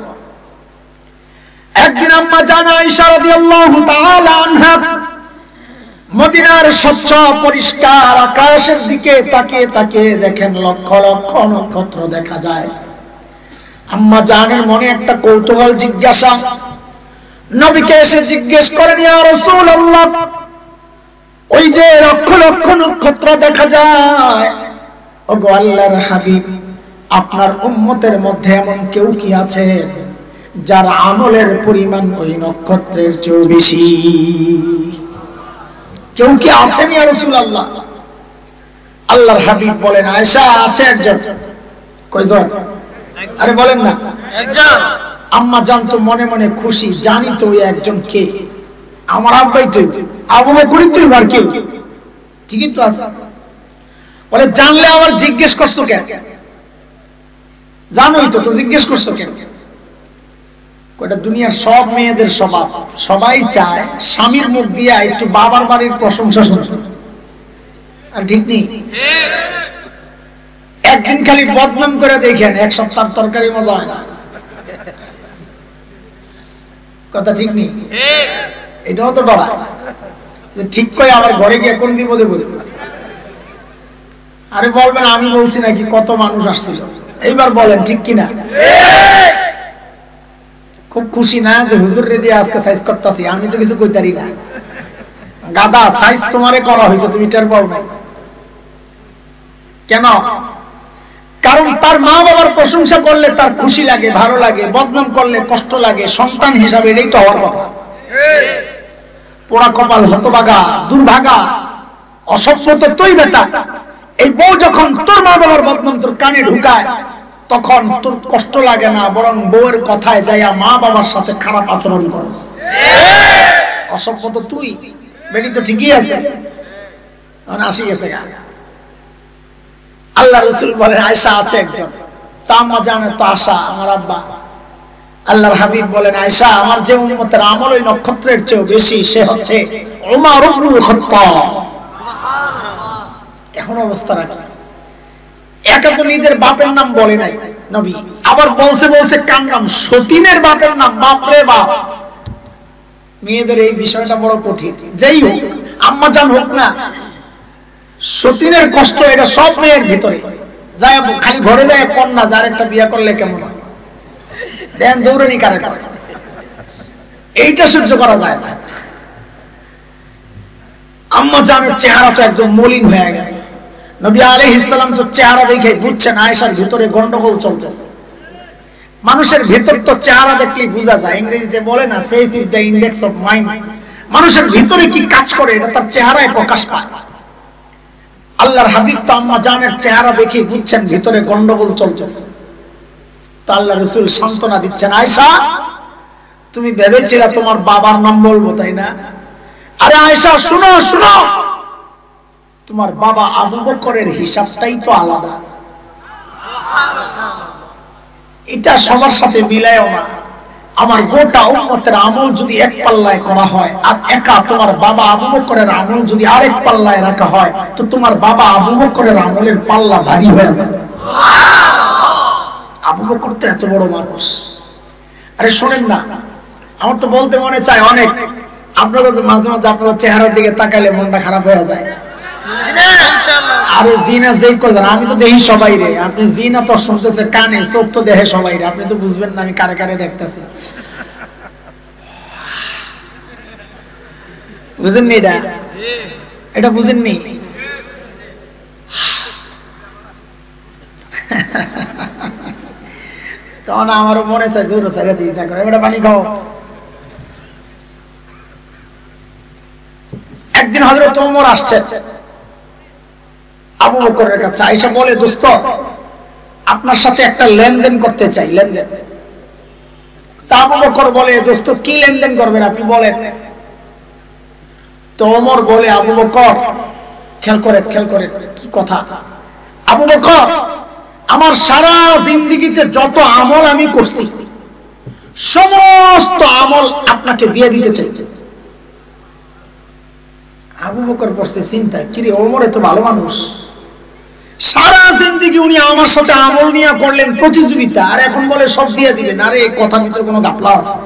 একদিন আম্মা জান আয়েশা রাদিয়াল্লাহু তাআলা আনহা মদিনার স্বচ্ছ পরিষ্কার আকাশের দিকে তাকিয়ে তাকিয়ে দেখেন লক্ষ লক্ষ নক্ষত্র দেখা যায়। আম্মা জানের মনে একটা কৌতূহল, জিজ্ঞাসা। নবীকে এসে জিজ্ঞেস করেন, ইয়া রাসূলুল্লাহ, ওই যে লক্ষ লক্ষ নক্ষত্র দেখা যায়, ওগো আল্লাহর হাবিব, আপনার উম্মতের মধ্যে এমন কেউ কি আছে যার আমলের পরিমাণ ওই নক্ষত্রের চেয়ে বেশি? কেউ কি আছেন ইয়া রাসূলুল্লাহ? আল্লাহর হাবিব বলেন, আয়েশা, আছে একজন। কয়জন? আরে বলেন না, একজন। আম্মা জানতো মনে মনে খুশি, জানি তো ওই একজন কে, আমার আব্বাই তো আবু বকরই তো। আর কেউ? ঠিকই তো আছে। বলে, জানলে আবার জিজ্ঞেস করছো কেন? জানোই তো, তো জিজ্ঞেস করছো কেন? ওটা দুনিয়ার সব মেয়েদের স্বভাব, সবাই চায় স্বামীর মুখ দিয়ে একটু বাবার বাড়ির প্রশংসা শুনতে। আর ঠিক নেই? একদিন খালি বদনাম করে দেখেন, এক সপ্তাহ তরকারি মজা হয় না। কথা ঠিক নেই? এটাও তো ডরা যে ঠিক করে আবার ঘরে গিয়ে কোন বিপদে পড়ে। আরে বলবেন আমি বলছি নাকি, কত মানুষ আসছিল। এইবার বলেন ঠিক কিনা? খুব খুশি না যে হুজুর রে দিয়ে আজকে সাইজ করতেছি, আমি তো কিছু কইতারি না। গাদা সাইজ তোমারে করা হয়েছে, তুমি টের পাও না কেন? কারণ তার মা বাবার প্রশংসা করলে তার খুশি লাগে, ভালো লাগে, বদনাম করলে কষ্ট লাগে। সন্তান হিসাবে এটাই তো হওয়ার কথা। পোড়া কপাল, হতভাগা, দুর্ভাগা, অসভ্য তো তুই বেটা। এই বউ যখন তোর মা বাবার বদনাম তোর কানে ঢুকায়, তখন তোর কষ্ট লাগে না, বরং বউয়ের কথায় যাইয়া মা বাবার সাথে খারাপ আচরণ করস। অসভ্য তো তুই, বেটি তো ঠিকই আছে। আসি গেছে। আল্লাহ রাসূল বলেন, আয়েশা, আছে একজন। তা আম্মা জানে তো আশা আমার আব্বা। আল্লাহর হাবিব বলেন, আয়েশা, আমার যে উম্মতের আমল ওই নক্ষত্রের চেয়ে বেশি, সে হচ্ছে উমর ইবনুল খাত্তাব। এখন অবস্থা রাখি, একা তো নিজের বাপের নাম বলে নাই নবী, আবার বলছে কার নাম? সতীনের বাপের নাম। বাপরে বাপ! মেয়েদের এই বিষয়টা বড় কঠিন। যেই হোক, আম্মা জান হোক না, সতীনের কষ্ট এটা সব মেয়ের ভিতরে যায়। খালি ঘরে যায় কন্যা, যার একটা বিয়ে করলে কেমন হয়, দেন দৌড়ানি কারে করে, এইটা সহ্য করা যায় না। আম্মা জানের চেহারা তো একদম মলিন হয়ে গেছে। নবী আলাইহিস সালাম তো চেহারা দেখে বুঝছেন আয়েশার ভিতরে গন্ডগোল চলতেছে। মানুষের ভিতর তো চেহারা দেখলেই বোঝা যায়। ইংরেজিতে বলে না, face is the index of mind. মানুষের ভিতরে কি কাজ করে এটা তার চেহারায় প্রকাশ পায়। আল্লাহর হাবিব তো আম্মা জানের চেহারা দেখে বুঝছেন ভিতরে গন্ডগোল চলতেছে। তো আল্লাহ রাসূল সান্ত্বনা দিচ্ছেন, আয়েশা, তুমি ভেবেছিলা তোমার বাবার নাম বলবো, তাই না? আরে আয়েশা, শুনো শুনো, তোমার বাবা আবু বকরের হিসাবটাই তো আলাদা। এটা সবার সাথে মিলায়ও না। আমার গোটা উম্মতের আমল যদি এক পাল্লায় করা হয়, আর একা তোমার বাবা আবু বকরের আমল যদি আরেক পাল্লায় রাখা হয়, তো তোমার বাবা আবু বকরের আমলের পাল্লা ভারী হয়ে যাবে। আবু বকর তো এত বড় মানুষ। আরে শোনেন না, আমার তো বলতে মনে চায় অনেক। আপনারা তো মাঝে মাঝে আপনার চেহারার দিকে তাকাইলে মনটা খারাপ হয়ে যায়। আরে জিনা যেই কজন আমি তো দেখি সবাই রে, আপনি জিনা তো শুনতেছে কানে, চোখ তো দেখে সবাই রে, আপনি তো বুঝবেন না আমি কারে কারে দেখতেছি। বুঝেননি এটা বুঝেননি? তখন আমারও মনে চাই দূর ছেড়ে দিয়ে যা করে এটা পানি খাও। একদিন হযরত ওমর আসছে আবু বকরের কাছে, আয়েশা বলে দোস্ত আপনার সাথে একটা লেনদেন করতে চাই, লেনদেন। তা আবু বকর বলে দোস্ত কি লেনদেন করবেন আপনি বলেন। তো ওমর বলে আবু বকর খেয়াল করে কি কথা, আবু বকর আমার সারা জিন্দেগিতে যত আমল আমি করছি সমস্ত আমল আপনাকে দিয়ে দিতে চাই। আবু বকর পড়ছে চিন্তায়, কিরে ওমর এত ভালো মানুষ, সারা জিন্দেগি উনি আমার সাথে আমল নিয়ে করলেন প্রতিযোগিতা, আর এখন বলে সব দিয়ে দিবেন। আরে এই কথার ভিতরে কোনো গাপলা আছে?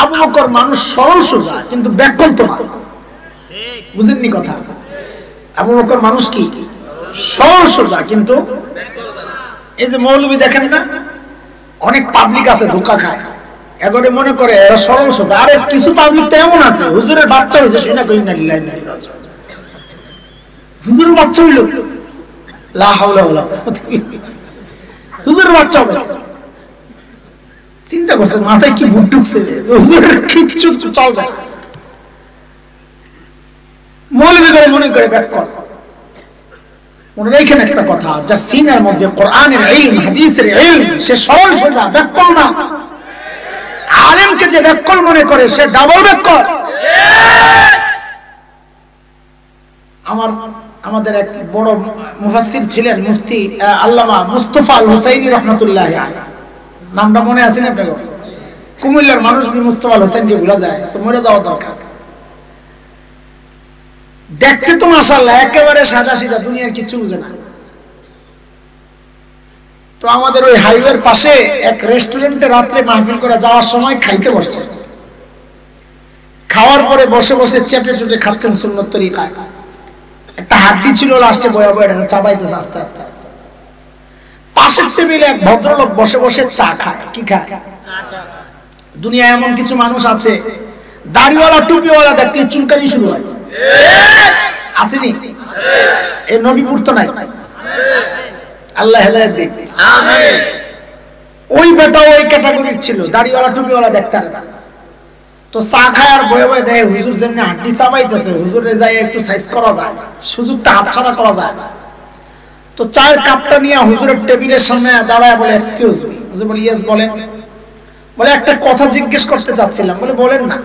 আবু বকর মানুষ সরল সোজা কিন্তু ব্যাকল তো না, বুঝেননি কথা? আবু বকর মানুষ কি সরল সোজা কিন্তু এই যে মৌলবী দেখেন না, অনেক পাবলিক আছে ধোঁকা খায়, এবারে মনে করে এরা সরল সোজা। আরে কিছু পাবলিক তো এমন আছে হুজুরের বাচ্চা হয়েছে শুনে কই না লিল্লাহি না হুজুরের বাচ্চা হইল, লা হাওলা ওয়ালা কুওয়াতা ইল্লা বিল্লাহ, হুজুরের বাচ্চা হবে। চিন্তা করছেন মাথায় কি ভূত ঢুকছে? হুজুরের কিচ্ছু চলবে না, মৌলবী করে মনে করে ব্যাকল। মনে রাখেন একটা কথা, যার সিনার মধ্যে কোরআনের ইলম হাদিসের ইলম সে সরল সোজা, ব্যাকল না। আলেমকে যে ব্যাকল মনে করে সে ডাবল ব্যাকল। আমাদের এক বড় মুফাসসির ছিলেন মুফতি আল্লামা মুস্তাফা আল হুসাইনি রাহমাতুল্লাহ আলাইহি, নামটা মনে আছে না আপনাদের? কুমিল্লার মানুষ যদি মুস্তাফা আল হুসাইনকে ভুলে যায় তো মরে যাওয়া দরকার। দেখতে তো মাশাআল্লাহ একেবারে সাদা সিধা, দুনিয়ার কিছু বুঝে না। তো আমাদের ওই হাইওয়ের পাশে এক রেস্টুরেন্টে রাত্রে মাহফিল করে যাওয়ার সময় খাইতে বসছে, খাওয়ার পরে বসে বসে চেটে চুটে খাচ্ছেন সুন্নত তরিকায়। একটা হাড্ডি ছিল লাস্টে বয়া বয়া চাবাইতেছে আস্তে আস্তে। পাশের টেবিলে এক ভদ্রলোক বসে বসে চা খায়। কি খায়? দুনিয়ায় এমন কিছু মানুষ আছে দাড়িওয়ালা টুপিওয়ালা দেখলে চুলকানি শুরু হয়, আসেনি? এই নবীপুর তো নাই, আল্লাহ হেদায়েত দিক, আমিন। ওই বেটা ওই ক্যাটাগরির ছিল, দাড়িওয়ালা টুপিওয়ালা দেখতে। তো চা খায় আর বয়ে বয়ে দেয় হুজুর যেমনি হাড্ডি চাবাইতেছে, হুজুরে যাই একটু সাইজ করা যায়, সুযোগটা হাতছাড়া করা যায়। তো চায়ের কাপটা নিয়ে হুজুরের টেবিলের সামনে দাঁড়ায় বলে এক্সকিউজ মি। হুজুর বলে ইয়েস বলেন। বলে একটা কথা জিজ্ঞেস করতে চাচ্ছিলাম। বলে বলেন না।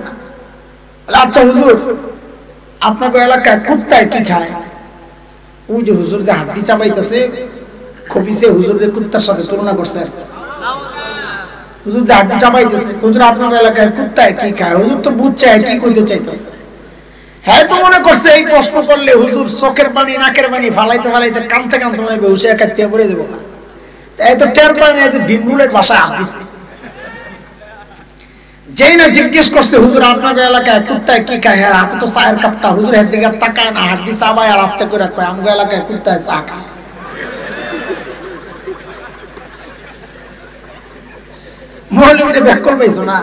বলে আচ্ছা হুজুর আপনাদের এলাকায় কুত্তায় কি খায়? ওই যে হুজুর যে হাড্ডি চাবাইতেছে খবিসে হুজুরের কুত্তার সাথে তুলনা করছে। হুজুর যে হাড্ডি চাবাইতেছে, হুজুর আপনার এলাকায় কুত্তায় কি খায়? হুজুর তো বুঝছে কি কইতে চাইতেছে। হ্যাঁ তো মনে করছে এই প্রশ্ন করলে হুজুর চোখের পানি নাকের পানি ফালাইতে ফালাইতে কানতে কানতে মনে বেহুশে একাত্তিয়া পড়ে দেবো না। তাই তো টের পায় না যে বিমরুলের বাসায় হাত দিছে। যেই না জিজ্ঞেস করছে হুজুর আপনার এলাকায় কুত্তায় কি খায়, হ্যাঁ হাতে তো চায়ের কাপটা, হুজুর হের দিকে তাকায় না, হাড্ডি চাবায় আর আস্তে করে কয় আমার এলাকায় কুত্তায় চা খায়। মৌলবীরা ব্যাকল পাইছো না?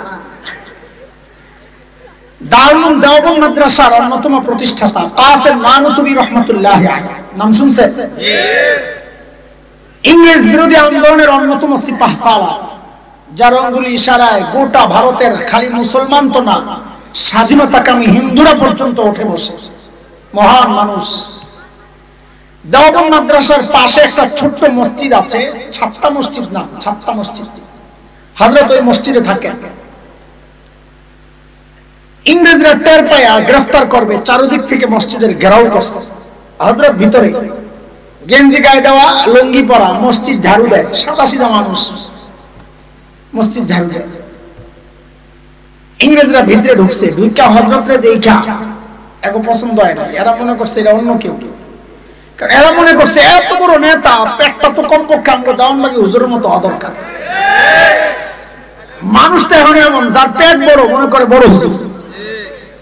দারুল দেওবন্দ মাদ্রাসার অন্যতম প্রতিষ্ঠাতা কাসেম নানুতুবি রাহমাতুল্লাহ আলাইহি নাম শুনছেন? জি। ইংরেজ বিরোধী আন্দোলনের অন্যতম সিপাহসালার, যার অঙ্গুলি ইশারায় গোটা ভারতের খালি মুসলমান তো না স্বাধীনতাকামী হিন্দুরা পর্যন্ত উঠে বসে, মহান মানুষ। দেওবন্দ মাদ্রাসার পাশে একটা ছোট্ট মসজিদ আছে, ছাত্তা মসজিদ না, ছাত্তা মসজিদ। হযরত ওই মসজিদে থাকেন। ইংরেজরা টের পায় গ্রেফতার করবে, চারদিক থেকে মসজিদের ঘেরাও করছে। হযরত ভিতরে গেঞ্জি গায়ে দেওয়া, লুঙ্গি পরা, মসজিদ ঝাড়ু দেয়, সাদা সিধা মানুষ মসজিদ ঝাড়ু দেয়। ইংরেজরা ভিতরে ঢুকছে, ঢুকা হযরতরে দেখা এগো পছন্দ হয় না, এরা মনে করছে এটা অন্য কেউ। কারণ এরা মনে করছে এত বড় নেতা, পেটটা তো কমপক্ষে আমাকে দেওয়ানবাগি হুজুরের মতো অদরকার। মানুষ তো এখন এমন, যার পেট বড় মনে করে বড় হুজুর,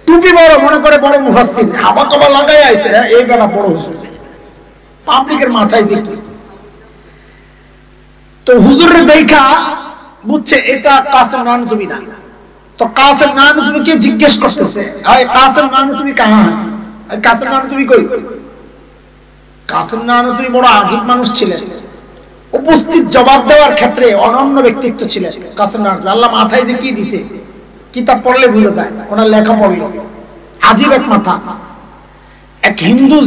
টুপি বড় মনে করে বড় মুফাসসির, খাবার খাবার লাগাই আইছে এই বেটা বড় হুজুর। পাবলিকের মাথায় যে কি, তো হুজুরের দেখা বুঝছে এটা কাসেম নানুতুবি না। তো কাসেম নানুতুবিকে জিজ্ঞেস করতেছে, আয় কাসেম নানুতুবি কাহা? কাসেম নানুতুবি কই? কাসেম নানুতুবি বড় আজীব মানুষ ছিলেন, উপস্থিত জবাব দেওয়ার ক্ষেত্রে অনন্য ব্যক্তিত্ব ছিলেন কাসেম নানুতুবি। আল্লাহ মাথায় যে কি দিছে, কিতাব পড়লে বুঝে যায়, ওনার লেখা পড়ল আজীব এক মাথা। এক হিন্দু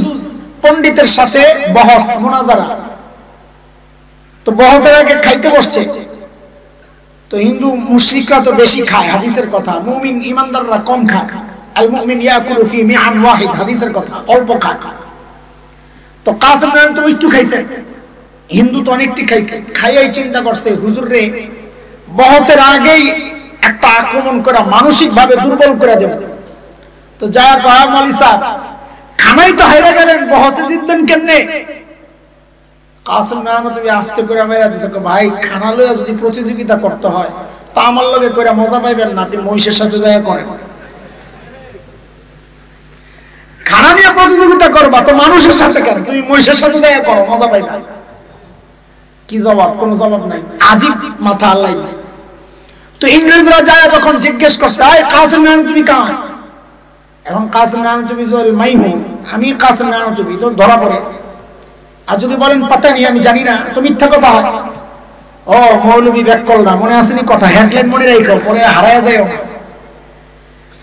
পণ্ডিতের সাথে বহস মুনাজারা, তো বহসের আগে খাইতে বসছে। তো হিন্দু মুশরিকরা তো বেশি খায়, হাদিসের কথা, মুমিন ইমানদাররা কম খায়। আল মুমিন ইয়াকুলু ফি মিআন ওয়াহিদ, হাদিসের কথা, অল্প খায়। তো কাসেম নানুতুবি একটু খাইছে, হিন্দু তো অনেকটি খাইছে। খাইয়াই চিন্তা করছে হুজুর রে বহসের আগেই একটা আক্রমণ করে মানসিক ভাবে দুর্বল করে দেব। তো যা কয় মালি সাহেব খানাই তো হাইরা গেলেন, বহসে জিতবেন কেমনে? কাসেম নানুতুবি আস্তে করে মেরা দিছে, ভাই খানা লইয়া যদি প্রতিযোগিতা করতে হয় তা আমার লগে কইরা মজা পাইবেন না, আপনি মহিষের সাথে যায় করেন। খানা নিয়ে প্রতিযোগিতা করবা তো মানুষের সাথে কেন? তুমি মহিষের সাথে যায় করো, মজা পাইবা। কি জবাব? কোনো জবাব নাই, আজীব মাথা আল্লাহ দিছে। তো ইংরেজরা যায় যখন জিজ্ঞেস করছে, আয় কাসেম নানুতুবি কাহা? এখন কাসেম নানুতুবি বল মাই হুঁ, আমি কাসেম নানুতুবি, তো ধরা পড়ে। আর যদি বলেন পাতা নেই, আমি জানি না, তো মিথ্যা কথা হয়। ও মৌলবী ব্যাক করলাম, মনে আসেনি কথা, হেডলাইন মনে রাখো, পরে হারায় যায়।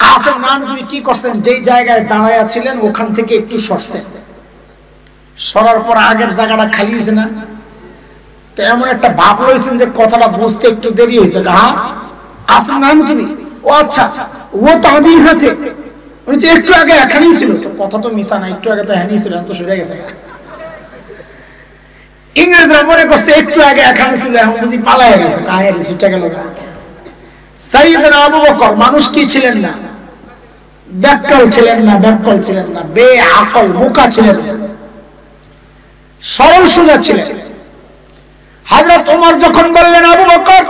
কাসেম নানুতুবি কি করছেন, যেই জায়গায় দাঁড়ায়া ছিলেন ওখান থেকে একটু সরছে, সরার পর আগের জায়গাটা খালি হয়েছে না, তো এমন একটা ভাব রয়েছেন যে কথাটা বুঝতে একটু দেরি হয়েছে। হ্যাঁ কাসেম নানুতুবি, ও আচ্ছা, ও তো আমি হাতে, উনি তো একটু আগে এখানেই ছিল। তো কথা তো মিশা না, একটু আগে তো এখানেই ছিল, এখন তো সরে গেছে। ইংরেজরা মনে করছে একটু আগে এখানে ছিল, এখন বুঝি পালায় গেছে, কাহের ছুটে গেল। সাইয়েদনা আবু বকর মানুষ কি ছিলেন না, ব্যাককল ছিলেন না, ব্যাককল ছিলেন না, বেআকল বোকা ছিলেন, সরল সোজা ছিলেন। হযরত ওমর যখন বললেন, আবু বকর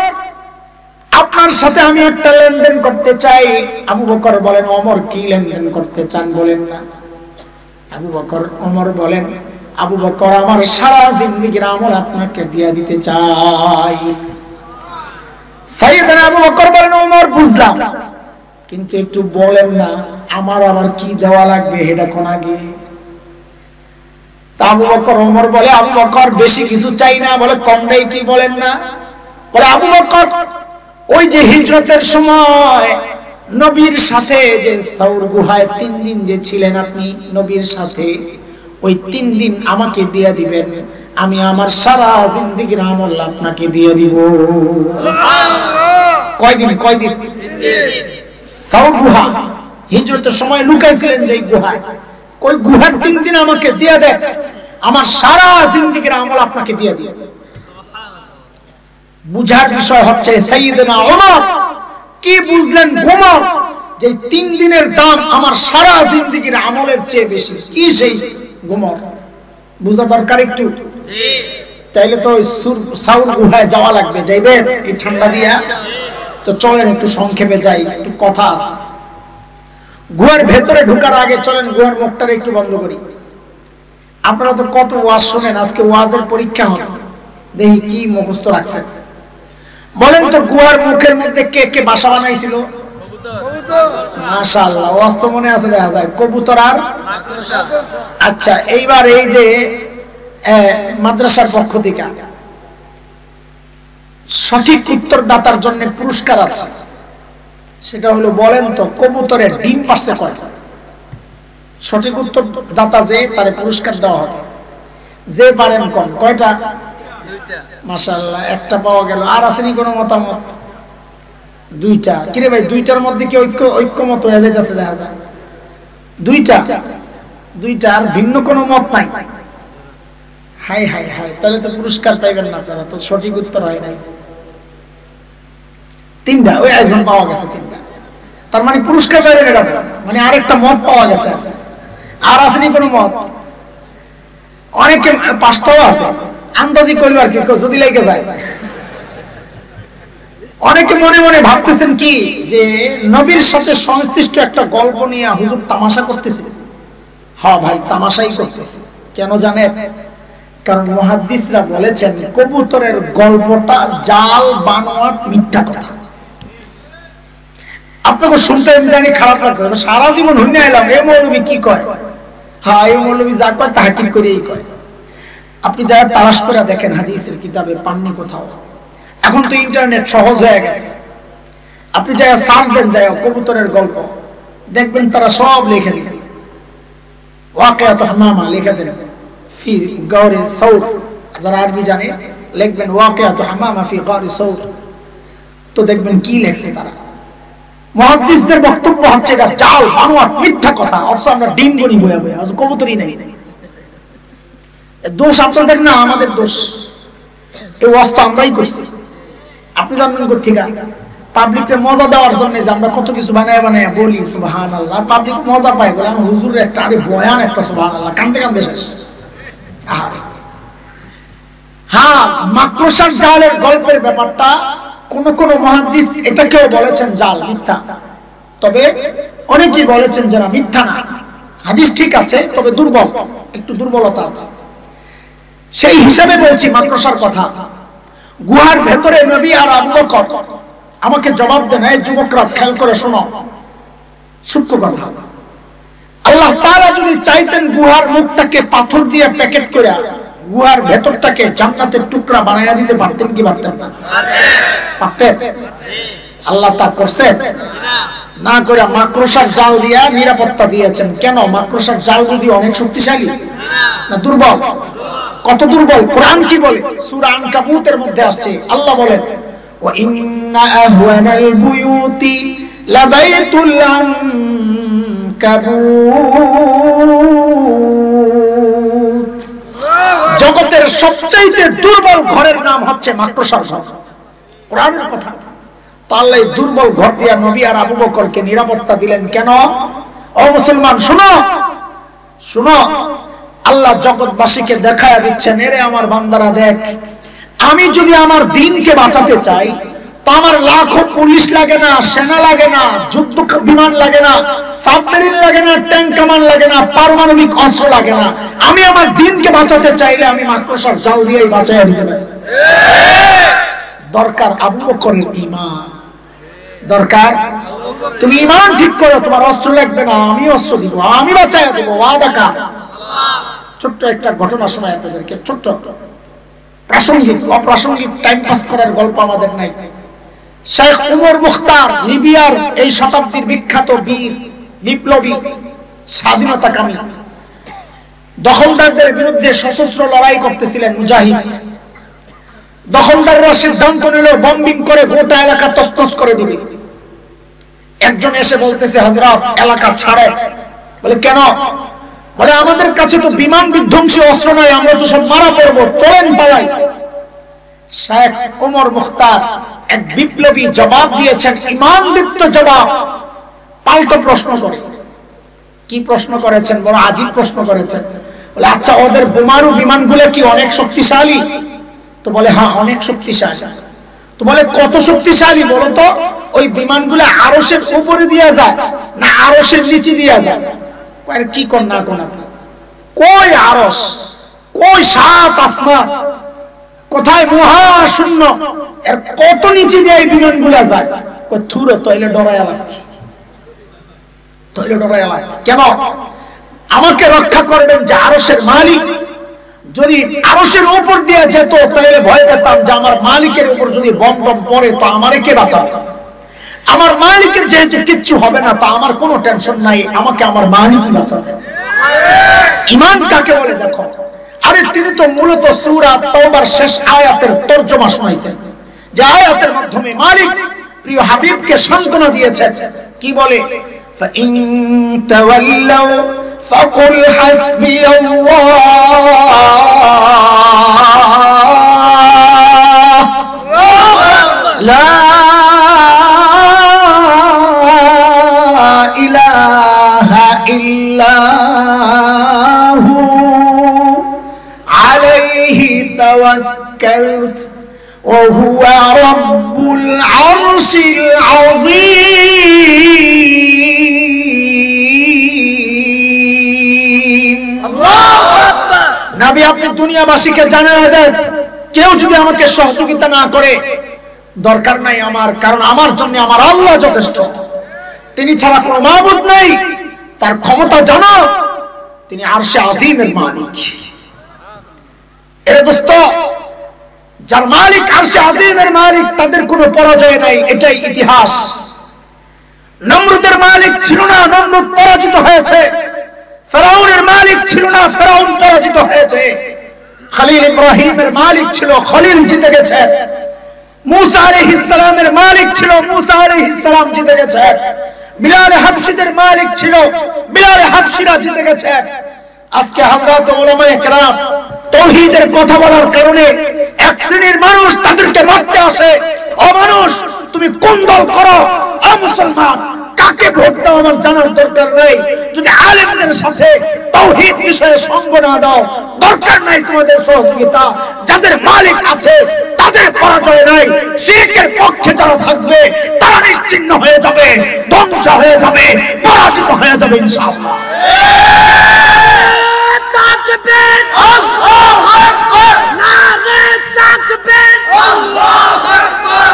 আপনার সাথে আমি একটা লেনদেন করতে চাই, আবু বকর বলেন, ওমর কি লেনদেন করতে চান বলেন না। ওমর বলেন, আবু বকর আমার সারা জিন্দেগীর আমল আপনাকে দিয়ে দিতে চাই। সাইয়েদনা আবু বকর বলেন, ওমর বুঝলাম, কিন্তু একটু বলেন না আমার আবার কি দেওয়া লাগবে, এটা কোন আগে। তা আবু বকর, ওমর বলে, আবু বকর বেশি কিছু চাই না, বলে কমটাই কি বলেন না। বলে আবু বকর ওই যে হিজরতের সময় নবীর সাথে যে সাউর গুহায় 3 দিন যে ছিলেন আপনি নবীর সাথে, ওই 3 দিন আমাকে দিয়ে দিবেন, আমি আমার সারা জিন্দেগীর আমল আপনাকে দিয়ে দিব। কয়দিন? সাউর গুহা, হিজরতের সময় লুকাইছিলেন যে গুহায়, ওই গুহার 3 দিন আমাকে দিয়ে দেন, আমার সারা জিন্দেগীর আমল আপনাকে দিয়ে দিব। বুঝার বিষয় হচ্ছে সাইয়েদনা ওমর কি বুঝলেন, ওমর যে 3 দিনের দাম আমার সারা জিন্দেগীর আমলের চেয়ে বেশি। কি সেই ওমর বুঝা দরকার একটু। তাইলে তো সাউর গুহায় যাওয়া লাগবে, যাইবেন এই ঠান্ডা দিয়া? তো চলেন একটু সংক্ষেপে যাই, একটু কথা আছে। গুহার ভেতরে ঢোকার আগে চলেন গুহার মুখটা একটু বন্ধ করি। আপনারা তো কত ওয়াজ শুনেন, আজকে ওয়াজের পরীক্ষা হবে, দেখি কি মুখস্থ রাখছেন। বলেন তো গুহার মুখের মধ্যে কে কে বাসা বানাইছিল? মাশাআল্লাহ, ওয়াজ তো মনে আছে, দেখা যায় কবুতর আর। আচ্ছা, এইবার এই যে মাদ্রাসার পক্ষ থেকে সঠিক উত্তরদাতার জন্য পুরস্কার আছে, সেটা হলো বলেন তো কবুতরের ডিম পারছে কয়টা? সঠিক উত্তরদাতা যে তারে পুরস্কার দেওয়া হবে, যে পারেন কম। কয়টা? মাশাআল্লাহ, একটা পাওয়া গেল। আর আসেনি কোনো মতামত? 2টা। কিরে ভাই, 2টার মধ্যে কি ঐক্যমত হয়ে যাচ্ছে? দেখা যায় 2টা, আর ভিন্ন কোনো মত নাই। হাই হাই হাই, তাহলে তো পুরস্কার পাইবেন না আপনারা, তো সঠিক উত্তর হয় নাই। 3টা, ওই একজন পাওয়া গেছে 3টা, তার মানে পুরস্কার পাইবেন এটা, মানে আরেকটা মত পাওয়া গেছে। আর আসেনি কোনো মত? অনেকে পাঁচটাও আছে, আন্দাজি করলো আর কি, যদি লেগে যায়। অনেকে মনে মনে ভাবতেছেন কি যে নবীর সাথে সংশ্লিষ্ট একটা গল্প নিয়ে হুজুর তামাশা করতেছে। হ্যাঁ ভাই, তামাশাই করতেছে। কেন জানেন? কারণ মুহাদ্দিসরা বলেছেন কবুতরের গল্পটা জাল, বানোয়াট, মিথ্যা কথা। আপনাকে শুনতে আমি জানি খারাপ লাগছে, সারা জীবন শুনে এলাম এ মৌলবী কি কয়। হ্যাঁ, এই মৌলবী যা কয় তা ঠিক করেই কয়। আপনি যা তালাশ করে দেখেন হাদিসের কিতাবে, পাননি কোথাও। এখন তো ইন্টারনেট সহজ হয়ে গেছে, আপনি যা সার্চ দেন যায় কবুতরের গল্প, দেখবেন তারা সব লিখে দেন। ওয়াকিয়াত হামামা লিখে দেন ফি গাওরি সাউর, যারা আরবি জানে লিখবেন ওয়াকিয়াত হামামা ফি গাওরি সাউর, তো দেখবেন কি লেখছে তারা। মুহাদ্দিসদের বক্তব্য হচ্ছে এটা জাল, বানোয়াট, মিথ্যা কথা। অথচ আমরা ডিম গনি বয়া বয়া, কবুতরই নাই। দোষ আপনাদের না, আমাদের দোষ। এই ওয়াজটা আমরাই করছি। আপনি জানবেন কোথেকে? পাবলিককে মজা দেওয়ার জন্য যে আমরা কত কিছু বানায় বানায় বলি সুবহানাল্লাহ, পাবলিক মজা পায় বলে হুজুরের একটা আরে বয়ান একটা সুবহানাল্লাহ, কান্দে কান্দে শেষ। হ্যাঁ, মাকড়সার জালের গল্পের ব্যাপারটা কোন কোন মুহাদ্দিস এটাকেও বলেছেন জাল, মিথ্যা। তবে অনেকেই বলেছেন যে না, মিথ্যা না, হাদিস ঠিক আছে, তবে দুর্বল, একটু দুর্বলতা আছে। সেই হিসাবে বলছি মাকড়সার কথা। গুহার ভেতরে নবী আর আবু বকর, আমাকে জবাব দেন এই যুবকরা, খেয়াল করে শোনো সূক্ষ্ম কথা। আল্লাহ তাআলা যদি চাইতেন গুহার মুখটাকে পাথর দিয়ে প্যাকেট করে গুহার ভেতরটাকে জান্নাতের টুকরা বানাইয়া দিতে পারতেন কি পারতেন না? পারতেন। আল্লাহ তা করছেন না, করে মাকড়সার জাল দিয়া নিরাপত্তা দিয়েছেন। কেন? মাকড়সার জাল যদি অনেক শক্তিশালী না দুর্বল? কত দুর্বল! কোরআন কি বলে? সূরা আনকাবুতের মধ্যে আসছে, আল্লাহ বলেন ওয়া ইন্না আহওয়ানাল বুয়ুতি লাবাইতুল আনকাবুত। জগতের সবচেয়ে দুর্বল ঘরের নাম হচ্ছে মাকড়সার ঘর। কোরআনের কথা। তাহলে দুর্বল ঘর দিয়া নবী আর আবু বকরকে নিরাপত্তা দিলেন কেন? ও মুসলমান শুনো, শুনো, আল্লাহ জগৎবাসীকে দেখায়া দিচ্ছেন, এরে আমার বান্দারা দেখ, আমি যদি আমার দ্বীনকে বাঁচাতে চাই তো আমার লাখো পুলিশ লাগে না, সেনা লাগে না, যুদ্ধ বিমান লাগে না, সাবমেরিন লাগে না, ট্যাঙ্ক কামান লাগে না, পারমাণবিক অস্ত্র লাগে না। আমি আমার দ্বীনকে বাঁচাতে চাইলে আমি মাকড়সার জাল দিয়েই বাঁচাইয়া দিতে পারি। দরকার আবু বকরের ঈমান, দরকার তুমি ঈমান ঠিক করো, তোমার অস্ত্র লাগবে না, আমি অস্ত্র দিব, আমি বাঁচাইয়া দেব, ওয়াদা কার। ছোট্ট একটা ঘটনা শোনাই আপনাদেরকে, ছোট্ট প্রাসঙ্গিক, অপ্রাসঙ্গিক টাইম পাস করার গল্প আমাদের নাই। শেখ উমর মুখতার, লিবিয়ার এই শতাব্দীর বিখ্যাত বীর, বিপ্লবী, স্বাধীনতাকামী, দখলদারদের বিরুদ্ধে সশস্ত্র লড়াই করতেছিলেন মুজাহিদ। দখলদাররা সিদ্ধান্ত নিল বম্বিং করে গোটা এলাকা তছনছ করে দিবে। একজন এসে বলতেছে হযরত এলাকা ছাড়ে। বলে কেন? বলে আমাদের কাছে তো বিমান বিধ্বংসী অস্ত্র নাই, আমরা তো সব মারা পড়বো, চলেন পালাই। শেখ ওমর মুখতার এক বিপ্লবী জবাব দিয়েছেন, ঈমানদীপ্ত জবাব। পাল্টো প্রশ্ন করে। কি প্রশ্ন করেছেন? বড় আজীব প্রশ্ন করেছেন। বলে আচ্ছা, ওদের বোমারু বিমানগুলো কি অনেক শক্তিশালী? তো বলে হ্যাঁ, অনেক শক্তিশালী। তো বলে কত শক্তিশালী বলো তো? ওই বিমানগুলো আরশের উপরে দিয়া যায় না আরশের নিচে দিয়া যায়? কি কোন না কোন আপনি, কই আরশ, কই সাত আসমান, কোথায় মহাশূন্য, এর কত নিচে দিয়ে এই বিমানগুলো যায়? কই থুরো, তইলে ডরায় আলাপ, তইলে ডরায় আলাপ। কেন? আমাকে রক্ষা করবেন যে আরশের মালিক। যদি আরশের উপর দিয়ে যেত তাহলে ভয় পেতাম যে আমার মালিকের উপর যদি বম টম পড়ে তো আমারে কে বাঁচাবে? আমার মালিকের যেহেতু কিচ্ছু হবে না, তা আমার কোনো টেনশন নাই, আমাকে আমার মালিকই বাঁচাবে। ঈমান কাকে বলে দেখো। আরে তিনি তো মূলত সূরা তাওবার শেষ আয়াতের তরজমা শোনাইছেন, যে আয়াতের মাধ্যমে মালিক প্রিয় হাবিবকে সান্ত্বনা দিয়েছেন। কি বলে? ফাইন তাওয়াল্লাউ ফাকুল হাসবিয়াল্লাহ লা ইলাহা ইল্লাহু توكلت وهو رب العرش العظيم الله أكبر নবী আপনি দুনিয়াবাসীকে জানিয়ে দেন কেউ যদি আমাকে সহযোগিতা না করে দরকার নাই আমার, কারণ আমার জন্য আমার আল্লাহ যথেষ্ট। তিনি ছাড়া কোনো মাবুদ নাই, তার ক্ষমতা জানো, তিনি আরশে আজিমের মালিক। এর দোস্ত, যার মালিক আরশে আজিমের মালিক তাদের কোনো পরাজয় নাই, এটাই ইতিহাস। নমরুদের মালিক ছিল না, নমরুদ পরাজিত হয়েছে। ফেরাউনের মালিক ছিল না, ফেরাউন পরাজিত হয়েছে। খলিল ইব্রাহিমের মালিক ছিল, খলিল জিতে গেছে। মুসা আলাইহিস সালামের মালিক ছিল, মুসা আলাইহিস সালাম জিতে গেছে। বিলাল হাবশীদের মালিক ছিল, বিলাল হাবশীরা জিতে গেছে। আজকে হযরত উলামায়ে কেরাম তাওহীদের কথা বলার কারণে এক শ্রেণীর মানুষ তাদেরকে মারতে আসে। ও মানুষ, তুমি কোন দল করো? ও মুসলমান, কাকে ভোট দাও আমার জানার দরকার নাই। যদি আলেমদের সাথে তাওহীদ বিষয়ে সঙ্গ না দাও, দরকার নাই তোমাদের সহযোগিতা। যাদের মালিক আছে তাদের পরাজয় নাই। শিরকের পক্ষে যারা থাকবে তারা নিশ্চিহ্ন হয়ে যাবে, ধ্বংস হয়ে যাবে, পরাজিত হয়ে যাবে ইনশাআল্লাহ। তাকবীর, আল্লাহু আকবার, নারে তাকবীর, আল্লাহু আকবার।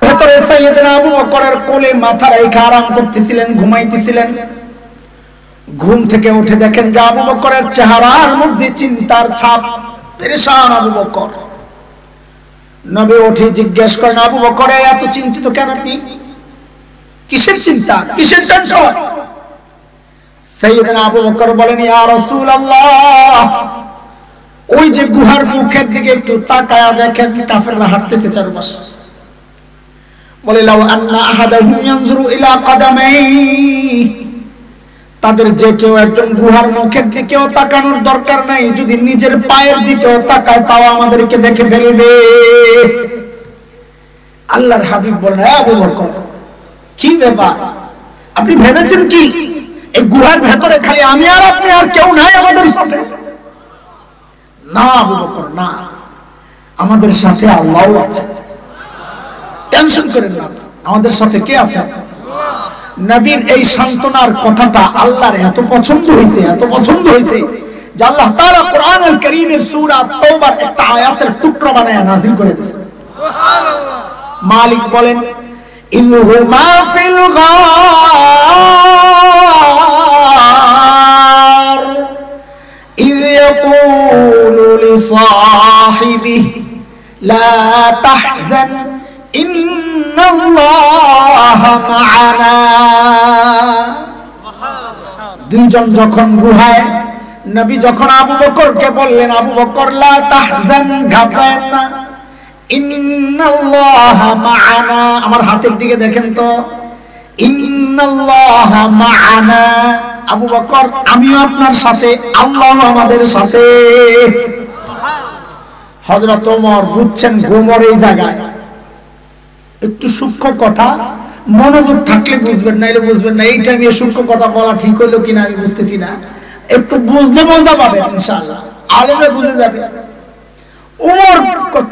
ভেতরে সাইয়েদনা আবু বকরের কোলে মাথা রেখে আরাম করতেছিলেন, ঘুমাইতেছিলেন। ঘুম থেকে উঠে দেখেন যে আবু বকরের চেহারার মধ্যে চিন্তার ছাপ, পেরেশান আবু বকর। নবী উঠে জিজ্ঞেস করেন, আবু বকর এত চিন্তিত কেন আপনি? কিসের চিন্তা, কিসের টেনশন? সাইয়েদনা আবু বকর বলেন, ইয়া রাসূলুল্লাহ, ওই যে গুহার মুখের দিকে একটু তাকায়া দেখেন, কাফেররা হাঁটতেছে চারপাশে। বলে, লাউ আন্না আহাদাহুম ইয়ানজুরু ইলা কাদামাইহি, তাদের যে কেউ একজন গুহার মুখের দিকেও তাকানোর দরকার নাই, যদি নিজের পায়ের দিকেও তাকায় তাও আমাদেরকে দেখে ফেলবে। আল্লাহর হাবিব বলেন, আবু বকর কি ব্যাপার, আপনি ভেবেছেন কি এই গুহার ভেতরে খালি আমি আর আপনি, আর কেউ নাই আমাদের সাথে? না আবু বকর না, আমাদের সাথে আল্লাহও আছে, টেনশন করেন না, আমাদের সাথে কে আছে? নবীর এই সান্তনার কথাটা আল্লাহর এত পছন্দ হয়েছে, এত পছন্দ হয়েছে যে আল্লাহ তাআলা কোরআনুল কারীমের সূরা তাওবার একটা আয়াতের টুকরা বানায়া নাযিল করে দিয়েছেন। সুবহানাল্লাহ। মালিক বলেন, ইন্নাহু মা ফিল গার ইয ইয়াকুলু লিসাহিবিহি লা তাহজান ইন্নাল্লাহা মা'ানা। দুইজন যখন গুহায়, নবী যখন আবু বকরকে বললেন, আবু বকর লা তাহজান, ঘাবড়ায়েন না, ইন্নাল্লাহা মা'ানা, আমার হাতের দিকে দেখেন তো, ইন্নাল্লাহা মা'ানা, আবু বকর আমিও আপনার সাথে, আল্লাহ আমাদের সাথে। হযরত ওমর বুঝছেন গোমর এই জায়গায় একটু সূক্ষ্ম কথা, মনোযোগ থাকলে বুঝবেন, নাইলে বুঝবেন না। এই টাইমে সূক্ষ্ম কথা বলা ঠিক হইলো কিনা আমি বুঝতেছি না, একটু বুঝলে মজা পাবেন ইনশাআল্লাহ, আলেমে বুঝে যাবে। ওমর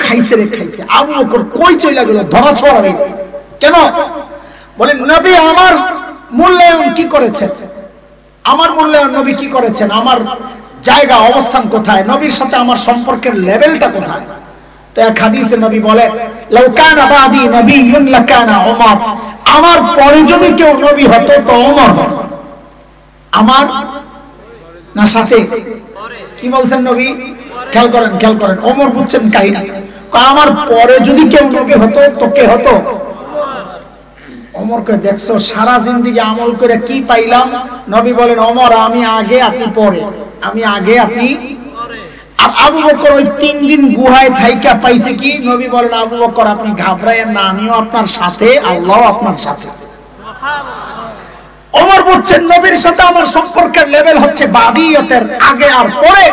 খাইছে রে খাইছে, আবু বকর কই চইলা গেল, ধরা ছোঁড়া হয়ে গেল। কেন? বলেন, নবী আমার মূল্যায়ন কি করেছেন, আমার মূল্যায়ন নবী কি করেছেন, আমার জায়গা অবস্থান কোথায়, নবীর সাথে আমার সম্পর্কের লেভেলটা কোথায়। তো এক হাদিসে নবী বলেন, লাউ কানা বাদি নবিয়্যুন লাকানা ওমর, আমার পরে যদি কেউ নবী হতো তো ওমর হতো। আমার না সাথে, কি বলছেন নবী? খেয়াল করেন, খেয়াল করেন, ওমর বুঝছেন কাহিনী। আমার পরে যদি কেউ নবী হতো তো কে হতো? ওমরকে দেখছো সারা জিন্দেগি আমল করে কি পাইলাম? নবী বলেন, ওমর আমি আগে আপনি পরে, আমি আগে আপনি। আর আবু বকর ওই 3 দিন গুহায় থাইকা পাইছে কি? নবী বলেন, আবু বকর আপনি ঘাবড়ায়েন না, আমিও আপনার সাথে, আল্লাহ আপনার সাথে। ওমর বুঝছেন নবীর সাথে আমার সম্পর্কের লেভেল হচ্ছে বাদিয়তের আগে আর পরে।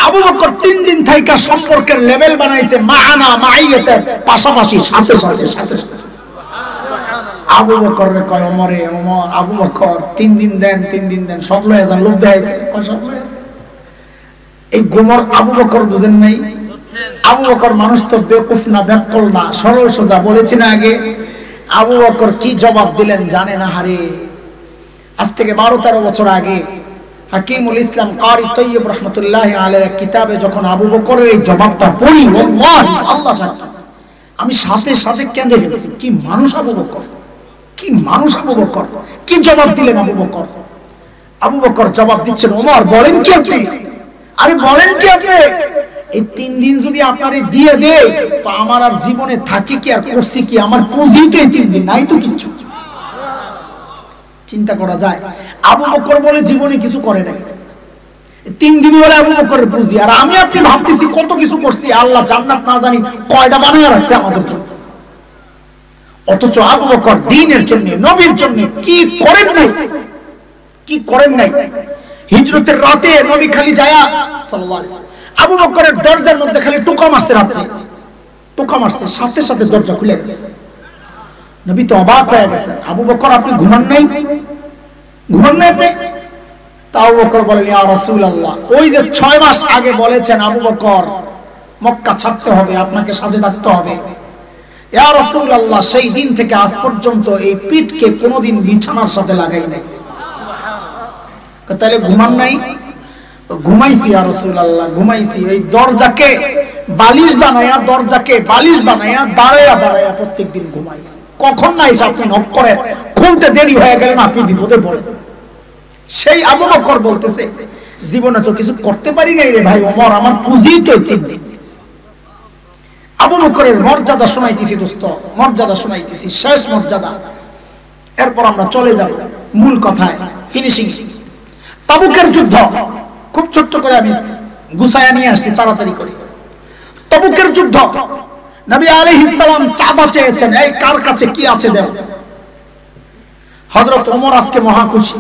আবু বকর 3 দিন থাইকা সম্পর্কের লেভেল বানাইছে মাআনা, মাইয়াতের পাশাপাশি, সাথে সাথে সাথে। আবু বকর রে কয়, ওমরে ওমর, আবু বকর 3 দিন দেন, 3 দিন দেন, সব লয়ে যান, লোভ দেখাইছে, সব লয়ে যান। এই গোমর আবু বকর বুঝেন নাই, আবু বকর মানুষ তো বেকুফ না, ব্যাকল না, সরল সোজা। বলেছি না আগে, আবু বকর কি জবাব দিলেন জানে না? হারে, আজ থেকে 12-13 বছর আগে হাকিমুল ইসলাম কারি তৈয়ব রহমতুল্লাহ আলাইহির কিতাবে যখন আবু বকরের এই জবাবটা পড়ি, ওয়াল্লাহি আল্লাহ সাক্ষী, আমি সাথে সাথে কেঁদে ফেলেছি। কি মানুষ আবু বকর, কি মানুষ আবু বকর, কি জবাব দিলেন আবু বকর। আবু বকর জবাব দিচ্ছেন, ওমর বলেন কি আপনি? আরে বলেন কি আপনি? এই 3 দিন যদি আপনারে দিয়ে দেয় তো আমার আর জীবনে থাকি কি আর করছি কি? আমার পুঁজিতে এই 3 দিন নাই তো কিচ্ছু। চিন্তা করা যায়, আবু বকর বলে জীবনে কিছু করে নাই, 3 দিন বলে আবু বকরের পুঁজি। আর আমি আপনি ভাবতেছি কত কিছু করছি, আল্লাহ জান্নাত না জানি কয়টা বানিয়ে রাখছে আমাদের জন্য। অথচ আবু বকর দ্বীনের জন্য, নবীর জন্য কি করেন নাই, কি করেন নাই। হিজরতের রাতে নবী খালি যায়া সাল্লাল্লাহু আলাইহি ওয়াসাল্লাম আবু বকরের দরজার মধ্যে খালি টোকা মারছে, রাতে টোকা মারছে, সাথে সাথে দরজা খুলে গেছে। নবী তো অবাক হয়ে গেছেন, আবু বকর আপনি ঘুমান নাই? ঘুমান নাই আপনি? তা আবু বকর বলেন, ইয়া রাসূলুল্লাহ, ওই যে 6 মাস আগে বলেছেন আবু বকর মক্কা ছাড়তে হবে, আপনাকে সাথে থাকতে হবে, ইয়া রাসূলুল্লাহ, সেই দিন থেকে আজ পর্যন্ত এই পিঠকে কোনোদিন বিছানার সাথে লাগাই নাই। তাহলে ঘুমান নাই? ঘুমাইছি ইয়া রাসূলুল্লাহ, ঘুমাইছি। এই দরজাকে বালিশ বানায়া, দরজাকে বালিশ বানায়া দাঁড়ায়া দাঁড়ায়া প্রত্যেকদিন ঘুমাই। কখন না এসে আপনি নক করেন, খুলতে দেরি হয়ে গেলেন, আপনি বিপদে পড়েন। সেই আবু বকর বলতেছে, জীবনে তো কিছু করতে পারি নাই রে ভাই ওমর, আমার পুঁজি তো 3 দিন। আবু বকরের মর্যাদা শোনাইতেছি দোস্ত, মর্যাদা শোনাইতেছি, শেষ মর্যাদা। এরপর আমরা চলে যাব মূল কথায়, ফিনিশিং। তাবুকের যুদ্ধ খুব ছোট্ট করে আমি গুছায়া নিয়ে আসছি তাড়াতাড়ি করে। তাবুকের যুদ্ধ, নবী আলাইহিস সালাম চাঁদা চেয়েছেন, এই কার কাছে কি আছে দেও। হযরত ওমর আজকে মহা খুশি।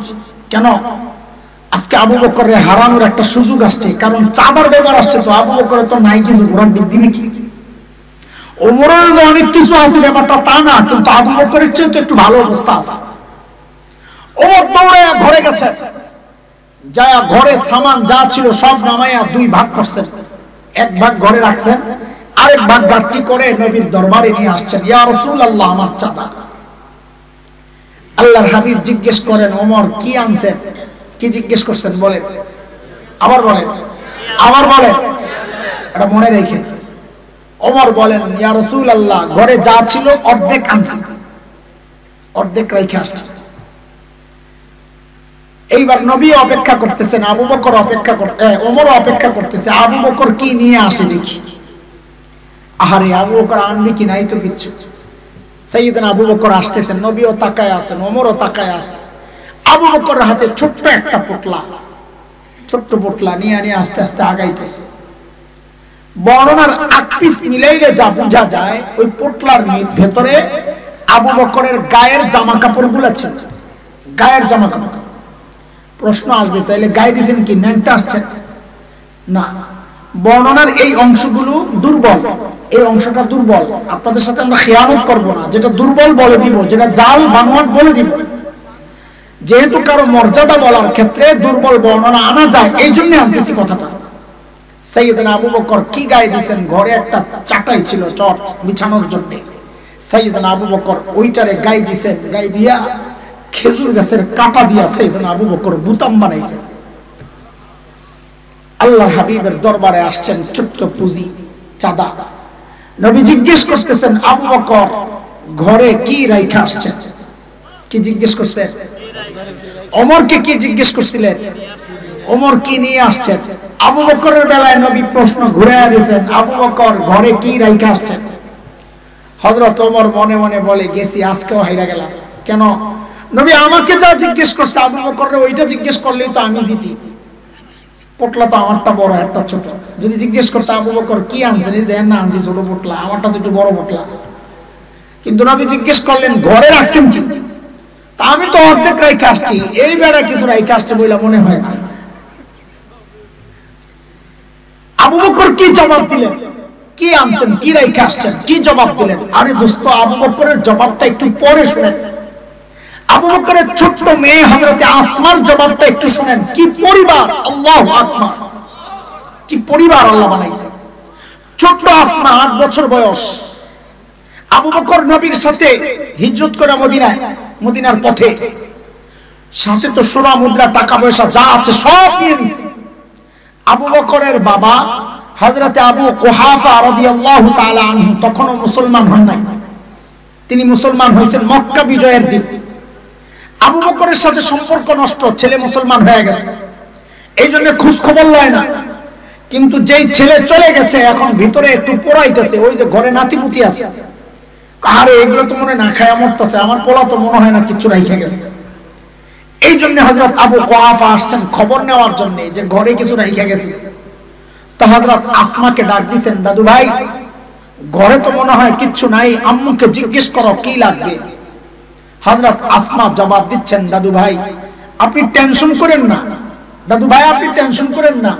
কেন? আজকে আবু বকরের হারানোর একটা সুযোগ আসছে, কারণ চাঁদার ব্যাপার আসছে। তো আবু বকরের তো নাই কিছু, ঘোরার দিক দিবে কি? ওমরের যে অনেক কিছু আছে ব্যাপারটা তা না, কিন্তু আবু বকরের চেয়ে তো একটু ভালো অবস্থা আছে। ওমর দৌড়ে ঘরে গেছে, যায় ঘরে সামান যা ছিল সব নামাইয়া 2 ভাগ করছেন। 1 ভাগ ঘরে রাখছেন, আরেক ভাগ গাট্টি করে নবীর দরবারে নিয়ে আসছেন। ইয়া রাসূলুল্লাহ, আমার চাঁদা। আল্লাহর হাবিব জিজ্ঞেস করেন, ওমর কি আনছেন? কি জিজ্ঞেস করছেন বলেন, আবার বলেন, আবার বলেন, এটা মনে রেখে। ওমর বলেন, ইয়া রাসূলুল্লাহ, ঘরে যা ছিল অর্ধেক আনছি, অর্ধেক রেখে আসছি। এইবার নবী অপেক্ষা করতেছেন, আবু বকর অপেক্ষা করতে, ওমর অপেক্ষা করতেছে, আবু বকর কি নিয়ে আসে দেখি। আহারে, আবু বকর আনবি কি? নাই তো কিচ্ছু। সাইয়েদনা আবু বকর আসতেছেন, নবীও তাকায় আছেন, ওমরও তাকায় আছে। আবু বকরের হাতে ছোট্ট একটা পোটলা, ছোট্ট পোটলা নিয়ে নিয়ে আস্তে আস্তে আগাইতেছে। বর্ণনার আকপিস মিলাইলে যা বোঝা যায়, ওই পোটলার ভেতরে আবু বকরের গায়ের জামা কাপড়গুলো ছিল, গায়ের জামা কাপড়। প্রশ্ন আসবে, তাইলে গায়ে দিয়েছেন কি? ন্যাংটা আসছে না। বর্ণনার এই অংশগুলো দুর্বল, এই অংশটা দুর্বল। আপনাদের সাথে আমরা খেয়ানত করব না, যেটা দুর্বল বলে দিব, যেটা জাল বানোয়াট বলে দিব। যেহেতু কারো মর্যাদা বলার ক্ষেত্রে দুর্বল বর্ণনা আনা যায়, এই জন্য আনতেছি কথাটা। সাইয়েদনা আবু বকর কি গায়ে দিয়েছেন? ঘরে একটা চাটাই ছিল, চট বিছানোর জন্য। সাইয়েদনা আবু বকর ওইটারে গায়ে দিয়েছেন, গায়ে দিয়া খেজুর গাছের কাটা দিয়া সাইয়েদনা আবু বকর বুতাম বানাইছেন। আল্লাহর হাবিবের দরবারে আসছেন, ছোট্ট পুঁজি, চাঁদা। নবী জিজ্ঞেস করতেছেন, আবু বকর ঘরে কি রাইখা আসছেন? কি জিজ্ঞেস করছেন? ওমরকে কি জিজ্ঞেস করছিলেন? ওমর কি নিয়ে আসছেন? আবু বকরের বেলায় নবী প্রশ্ন ঘুরাইয়া দিয়েছেন, আবু বকর ঘরে কি রাইখা আসছেন? হযরত ওমর মনে মনে বলে, গেছি, আজকেও হাইরা গেলাম। কেন? নবী আমাকে যা জিজ্ঞেস করছে আবু বকররে ওইটা জিজ্ঞেস করলেই তো আমি জিতি। পোটলা তো আমারটা বড়, একটা ছোট। যদি জিজ্ঞেস করতে আবু বকর কি আনছেন, এই দেখেন না আনছি ছোট পোটলা, আমারটা তো একটু বড় পোটলা। কিন্তু নবী জিজ্ঞেস করলেন ঘরে রাখছেন কি? তা আমি তো অর্ধেক রাইখা আসছি, এই বেড়া কিছু রাইখা আসছে বলে মনে হয় না। আবু বকর কি জবাব দিলেন? কি আনছেন, কি রাইখা আসছেন, কি জবাব দিলেন? আরে দোস্ত, আবু বকরের জবাবটা একটু পরে শুনেন। আবু বকরের ছোট্ট মেয়ে হযরতে আসমার জবাবটা একটু শুনেন। কি পরিবার! আল্লাহু আকবার, কি পরিবার আল্লাহ বানাইছে। ছোট্ট আসমা 8 বছর বয়স। আবু বকর নবীর সাথে হিজরত করে মদিনার পথে, সাথে তো সোনা মুদ্রা টাকা পয়সা যা আছে সব নিয়ে নিছে। আবু বকরের বাবা হযরতে আবু কুহাফা রাদিয়াল্লাহু তাআলা আনহু তখনও মুসলমান হন নাই, তিনি মুসলমান হয়েছেন মক্কা বিজয়ের দিন। আবু বকরের সাথে সম্পর্ক নষ্ট, ছেলে মুসলমান হয়ে গেছে, এই জন্য খোঁজ খবর লয় না। কিন্তু যেই ছেলে চলে গেছে এখন ভিতরে একটু পোড়াইতেছে, ওই যে ঘরে নাতিপুতি আছে, আরে এগুলো তো মনে না খায় মরতেছে, আমার পোলা তো মনে হয় না কিছু রাইখে গেছে। এই জন্য হযরত আবু কুহাফা আসছেন খবর নেওয়ার জন্য যে ঘরে কিছু রাইখে গেছে। তো হযরত আসমাকে ডাক দিয়েছেন, দাদু ভাই ঘরে তো মনে হয় কিচ্ছু নাই, আম্মুকে জিজ্ঞেস করো কি লাগবে। হযরত আসমা জবাব দিচ্ছেন, দাদু ভাই আপনি টেনশন করেন না, দাদু ভাই আপনি টেনশন করেন না,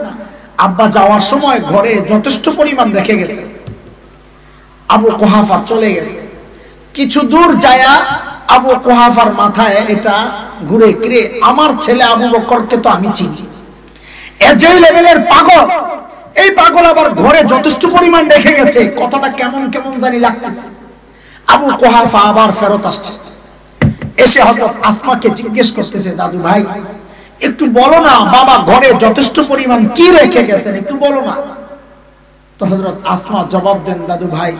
আব্বা যাওয়ার সময় ঘরে যথেষ্ট পরিমাণ রেখে গেছে। আবু কুহাফা চলে গেছে, কিছু দূর যায়া আবু কুহাফার মাথায় এটা ঘুরে ফিরে, আমার ছেলে আবু বকরকে তো আমি চিনি, এ যে লেভেলের পাগল, এই পাগল আবার ঘরে যথেষ্ট পরিমাণ রেখে গেছে, কথাটা কেমন কেমন জানি লাগতেছে। আবু কুহাফা আবার ফেরত আসছে, এসে হযরত আসমাকে জিজ্ঞেস করতেছে, দাদু ভাই একটু বলো না বাবা ঘরে যথেষ্ট পরিমাণ কি রেখে গেছেন, একটু বলো না। তো হযরত আসমা জবাব দেন, দাদু ভাই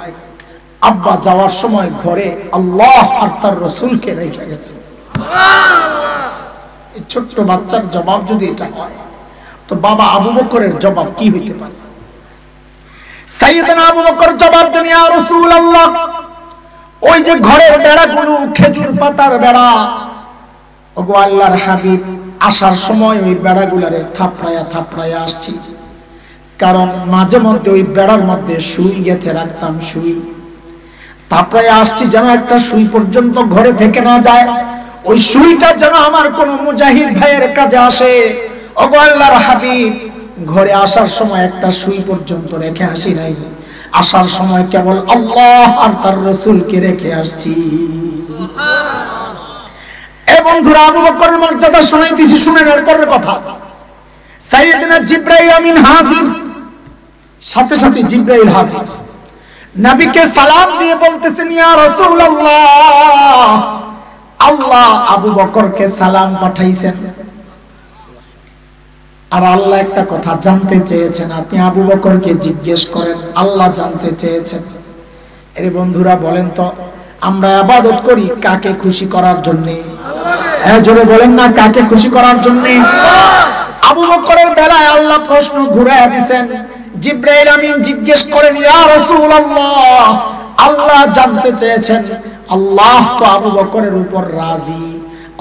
আব্বা যাওয়ার সময় ঘরে আল্লাহ আর তার রাসূলকে রেখে গেছে। এই ছোট্ট বাচ্চার জবাব যদি এটা হয়, তো বাবা আবু বকরের জবাব কি হইতে পারে? সাইয়েদনা আবু বকর জবাব দেন, ইয়া রাসূলুল্লাহ ওই যে ঘরের বেড়াগুলো খেজুর পাতার বেড়া, ওগো আল্লাহর হাবিব আসার সময় ওই বেড়াগুলারে থাপড়ায়া থাপড়ায়া আসছি, কারণ মাঝে মধ্যে ওই বেড়ার মধ্যে সুই গেঁথে রাখতাম, সুই থাপড়ায়া আসছি যেন একটা সুই পর্যন্ত ঘরে থেকে না যায়, ওই সুইটা যেন আমার কোন মুজাহিদ ভাইয়ের কাজে আসে। ওগো আল্লাহর হাবিব ঘরে আসার সময় একটা সুই পর্যন্ত রেখে আসি নাই, আসার সময় কেবল আল্লাহ আর তার রাসূলকে রেখে আসছি। এই বন্ধুরা আবু বকরের মর্যাদা শুনাইতেছি, শুনেন এরপরের কথা। সাইয়েদনা জিবরাইল আমিন হাজির, সাথে সাথে জিবরাইল হাজির, নবীকে সালাম দিয়ে বলতেছেন, ইয়া রাসূলুল্লাহ আল্লাহ আবু বকরকে সালাম পাঠাইছেন, আর আল্লাহ একটা কথা জানতে চেয়েছেন, আপনি আবু বকরকে জিজ্ঞেস করেন, আল্লাহ জানতে চেয়েছেন। এর বন্ধুরা বলেন তো আমরা ইবাদত করি কাকে খুশি করার জন্য? জোরে বলেন না, কাকে খুশি করার জন্য? আবু বকরের বেলায় আল্লাহ প্রশ্ন ঘুরাইয়া দিয়েছেন, জিবরাইল আমিন জিজ্ঞেস করেন, ইয়া রাসূলুল্লাহ আল্লাহ জানতে চেয়েছেন, আল্লাহ তো আবু বকরের উপর রাজি,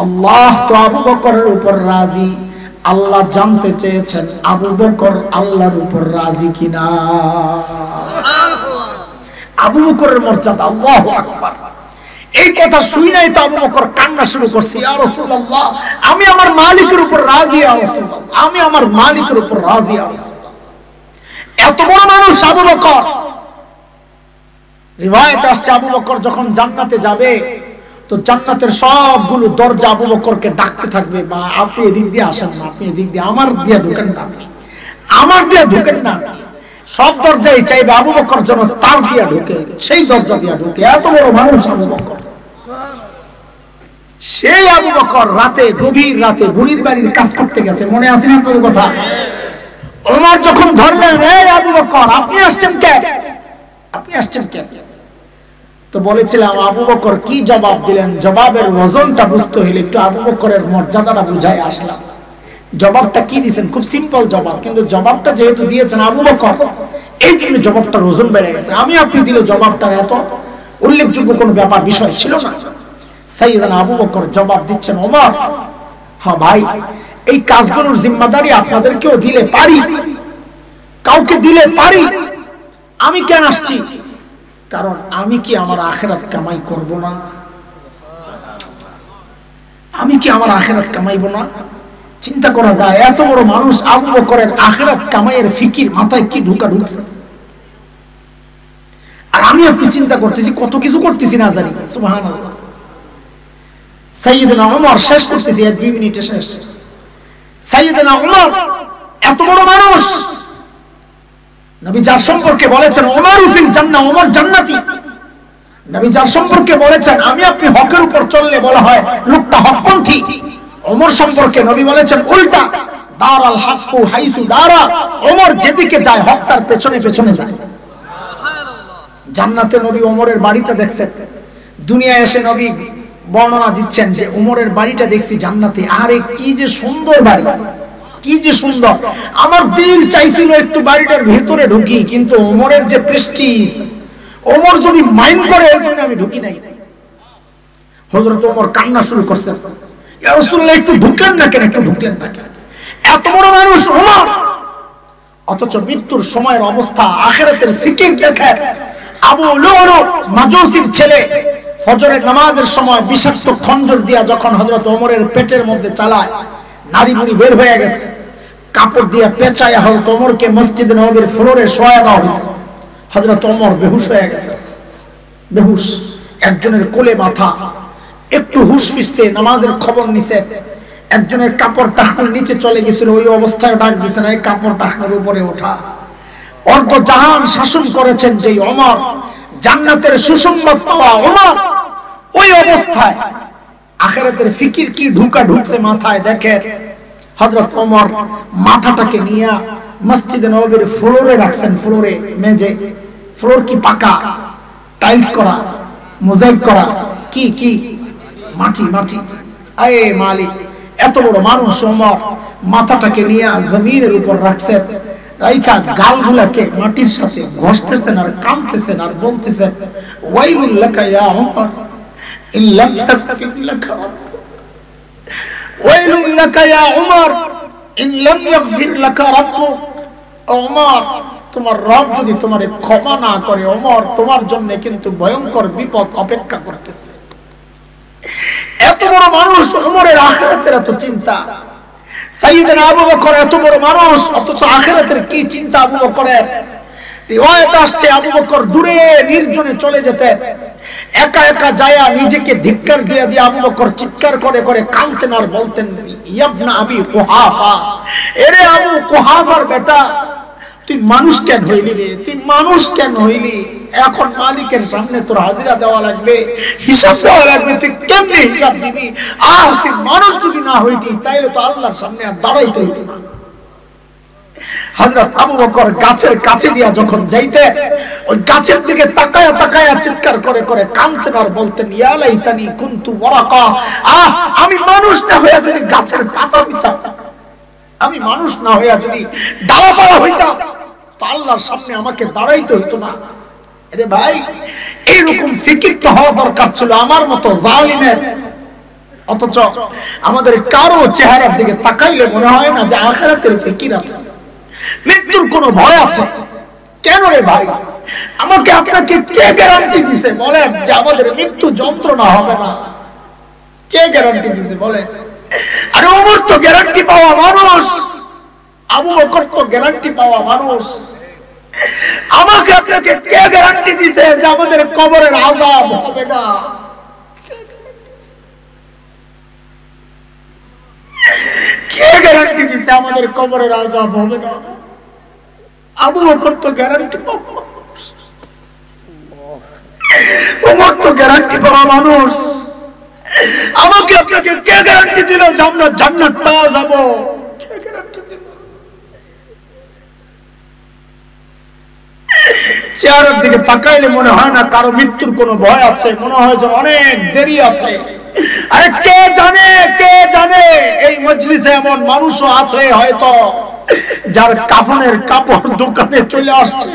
আল্লাহ তো আবু বকরের উপর রাজি, আল্লাহ জানতে চেয়েছেন আবু বকর আল্লাহর উপর রাজি কিনা। আবু বকরের মর্যাদা, আল্লাহু আকবার। এই কথা শুই নাই তো আবু বকর কান্না শুরু করছে, ইয়া রাসূলুল্লাহ আমি আমার মালিকের উপর রাজি, ইয়া রাসূলুল্লাহ আমি আমার মালিকের উপর রাজি, ইয়া রাসূলুল্লাহ। এত বড় মানুষ আবু বকর। রিওয়ায়াতে আসছে আবু বকর যখন জান্নাতে যাবে তো জান্নাতের সবগুলো দরজা আবু বকরকে ডাকতে থাকবে, বা আপনি এদিক দিয়ে আসেন না, আপনি এদিক দিয়ে, আমার দিয়ে ঢুকেন না, আপনি আমার দিয়ে ঢুকেন না, সব দরজাই চাইবে আবু বকর যেন তার দিয়ে ঢুকে, সেই দরজা দিয়ে ঢুকে। এত বড় মানুষ আবু বকর। সেই আবু বকর রাতে, গভীর রাতে বুড়ির বাড়ির কাজ করতে গেছে, মনে আছে না আপনার কথা? ওমর যখন ধরলেন, এই আবু বকর আপনি আসছেন কে, আপনি আসছেন কে? তো বলেছিলাম আবু বকর কি জবাব দিলেন, জবাবের ওজনটা বুঝতে হইলে একটু আবু বকরের মর্যাদাটা বুঝাই আসলাম। জবাবটা কি দিয়েছেন, খুব সিম্পল জবাব, কিন্তু জবাবটা যেহেতু দিয়েছেন আবু বকর, এই জন্য জবাবটার ওজন বেড়ে গেছে। আমি আপনি দিলে জবাবটার এত উল্লেখযোগ্য কোনো ব্যাপার বিষয় ছিল না। সাইয়েদনা আবু বকর জবাব দিচ্ছেন, ওমর হ্যাঁ ভাই এই কাজগুলোর জিম্মাদারি আপনাদেরকেও দিলে পারি, কাউকে দিলে পারি। আমি কেন আসছি? কারণ আমি কি আমার আখিরাত কামাই করব না? আমি কি আমার আখিরাত কামাইব না? চিন্তা করা যায় এত বড় মানুষ আবু বকরের আখিরাত কামাইয়ের ফিকির মাথায় কি ঢুকছে। আর আমি আপনি চিন্তা করতেছি কত কিছু করতেছি না জানি। সুবহানাল্লাহ। সাইয়েদনা ওমর শেষ করতেছি, 1-2 মিনিটে শেষ। সাইয়েদনা ওমর এত বড় মানুষ, নবী যার সম্পর্কে বলেছেন ওমর ফিল জান্নাহ, ওমর জান্নাতি। নবী যার সম্পর্কে বলেছেন আমি আপনি হকের উপর চললে বলা হয় লোকটা হকপন্থী, ওমর সম্পর্কে নবী বলেছেন উল্টা, দারাল হাক্কু হাইসু দারা, ওমর যেদিকে যায় হক তার পেছনে পেছনে যায়। জান্নাতে নবী ওমরের বাড়িটা দেখছেন, দুনিয়ায় এসে নবী বর্ণনা দিচ্ছেন যে ওমরের বাড়িটা দেখছি জান্নাতে, আরে কি যে সুন্দর বাড়ি, কি যে সুন্দর। আমার দিল চাইছিল একটু বাড়িটার ভিতরে ঢুকি, কিন্তু ওমরের যে প্রেস্টিজ, ওমর যদি মাইন্ড করে এর জন্য আমি ঢুকি নাই। হযরত ওমর কান্না শুরু করছেন, ইয়া রাসূলুল্লাহ একটু ঢুকলেন না কেন, একটু ঢুকলেন না কেন? এত বড় মানুষ ওমর, অথচ মৃত্যুর সময়ের অবস্থা আখিরাতের ফিকির দেখে আবু লুলু মাজুসির ছেলে ফজরের নামাজের সময় বিষাক্ত খঞ্জর দিয়া যখন হযরত ওমরের পেটের মধ্যে চালায়, নারী বুড়ি বের হয়ে গেছে, কাপড় দিয়ে পেঁচায়া হযরত ওমরকে মসজিদে নববীর ফ্লোরে শোয়া দেওয়া হয়েছে। হযরত ওমর বেহুশ হয়ে গেছে, বেহুশ, একজনের কোলে মাথা, একটু হুশ ফিরছে, নামাজের খবর নিছে, একজনের কাপড় টাকনোর নিচে চলে গেছিল, ওই অবস্থায় ডাক দিছে না, এই কাপড় টাকনোর উপরে ওঠা। অর্ধ জাহান শাসন করেছেন যে ওমর, জান্নাতের সুসংবাদ পাওয়া ওমর, ওই অবস্থায় আখিরাতের ফিকির কি ঢুকছে মাথায়। দেখে হযরত ওমর মাথাটাকে নিয়ে মসজিদে নববীর ফ্লোরে রাখছেন, ফ্লোরে মেজে, ফ্লোর কি পাকা, টাইলস করা, মোজাইক করা, কি কি মাটি, মাটি। আয়ে মালিক, এত বড় মানুষ ওমর মাথাটাকে নিয়ে জমিনের উপর রাখছেন, রাইখা গালগুলাকে মাটির সাথে ঘষতেছেন আর কামতেছেন আর বলতেছেন ওয়াইলুল লাকা ইয়া ওমর ইন লাম ইয়াগফির লাকা রাব্বুক, ওয়াইলুল লাকা ইয়া ওমর ইন লাম ইয়াগফির লাকা রাব্বুক। ওমর, তোমার রব যদি তোমারে ক্ষমা না করে, ওমর তোমার জন্য কিন্তু ভয়ঙ্কর বিপদ অপেক্ষা করতেছে। এত বড় মানুষ ওমরের আখিরাতের এত চিন্তা। সাইয়েদনা আবু বকর এত বড় মানুষ, অথচ আখিরাতের কি চিন্তা আবু বকরের। রিওয়ায়াত আসছে আবু বকর দূরে নির্জনে চলে যেতেন, একা একা যায়া নিজেকে ধিক্কার দিয়ে দিয়ে আবু বকর চিৎকার করে করে কাঁদতেন আর বলতেন ইবনা আবি কুহাফা, এরে আবু কুহাফার বেটা, তুই মানুষ কেন হইলি রে, তুই মানুষ কেন হইলি? এখন মালিকের সামনে তোর হাজিরা দেওয়া লাগবে, হিসাব দেওয়া লাগবে, তুই কেমনে হিসাব দিবি? আর তুই মানুষ যদি না হইতি তাইলে তো আল্লাহর সামনে আর দাঁড়াইতে হইতো না। হযরত আবু বকর গাছের কাছে দিয়া যখন যাইতে, ওই গাছের দিকে তাকায়া তাকায়া চিৎকার করে করে কাঁদতেন আর বলতেন ইয়া লাইতানি কুনতু ওয়ারাকা, আমি মানুষ না হইয়া যদি গাছের পাতা হইতাম, আমি মানুষ না হইয়া যদি ডালাপালা হইতাম, তো আল্লাহর সামনে আমাকে দাঁড়াইতে হইতো না। আরে ভাই, এইরকম ফিকির তো হওয়া দরকার ছিল আমার মতো জালিমের। অথচ আমাদের কারো চেহারার দিকে তাকাইলে মনে হয় না যে আখিরাতের ফিকির আছে, মৃত্যুর কোনো ভয় আছে। কেন রে ভাই, আমাকে আপনাকে কে গ্যারান্টি দিছে বলেন যে আমাদের মৃত্যু যন্ত্রণা হবে না? কে গ্যারান্টি দিছে বলেন? আরে ওমর তো গ্যারান্টি পাওয়া মানুষ, আবু বকর তো গ্যারান্টি পাওয়া মানুষ। আমাকে আপনাকে কে গ্যারান্টি দিছে যে আমাদের কবরের আযাব হবে না? কে গ্যারান্টি দিছে আমাদের কবরের আযাব হবে না? আবু বকর তো গ্যারান্টি পাওয়া মানুষ, ওমর তো গ্যারান্টি পাওয়া মানুষ। আমাকে আপনাকে কে গ্যারান্টি দিল যে আমরা জান্নাত পাওয়া যাব? কে গ্যারান্টি দিল? চেহারার দিকে তাকাইলে মনে হয় না কারো মৃত্যুর কোনো ভয় আছে, মনে হয় যে অনেক দেরি আছে। আরে কে জানে, কে জানে এই মজলিসে এমন মানুষও আছে হয়তো যার কাফনের কাপড় দোকানে চলে আসছে।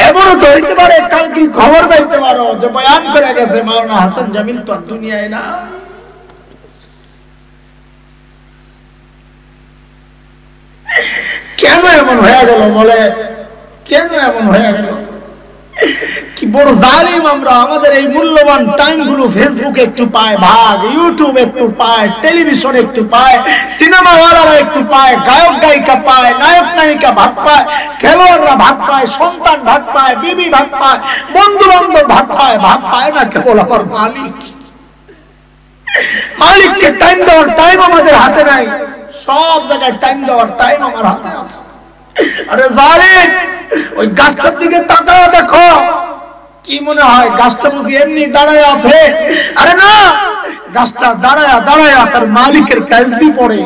এমনও তো হইতে পারে কালকে খবর পাইতে পারো যে বয়ান করে গেছে মাওলানা হাসান জামিল তো আর দুনিয়ায় না। কেন এমন হয়ে গেল বলে? কেন এমন হয়ে গেল? কি বড় জালিম আমরা! আমাদের এই মূল্যবান টাইম গুলো ফেসবুকে একটু পায় ভাগ, ইউটিউব একটু পায়, টেলিভিশন একটু পায়, সিনেমা ওয়ালারা একটু পায়, গায়ক গায়িকা পায়, নায়ক নায়িকা ভাগ পায়, খেলোয়াড়রা ভাগ পায়, সন্তান ভাগ পায়, বিবি ভাগ পায়, বন্ধু বান্ধব ভাগ পায়। ভাগ পায় না কেবল আমার মালিক। মালিককে টাইম দেওয়ার টাইম আমাদের হাতে নাই, সব জায়গায় টাইম দেওয়ার টাইম আমার হাতে আছে। আরে জালিম, ওই গাছটার দিকে তাকায় দেখো, কি মনে হয় গাছটা বুঝি এমনি দাঁড়ায় আছে? আরে না, গাছটা দাঁড়ায় দাঁড়ায় তার মালিকের তাসবিহ পড়ে।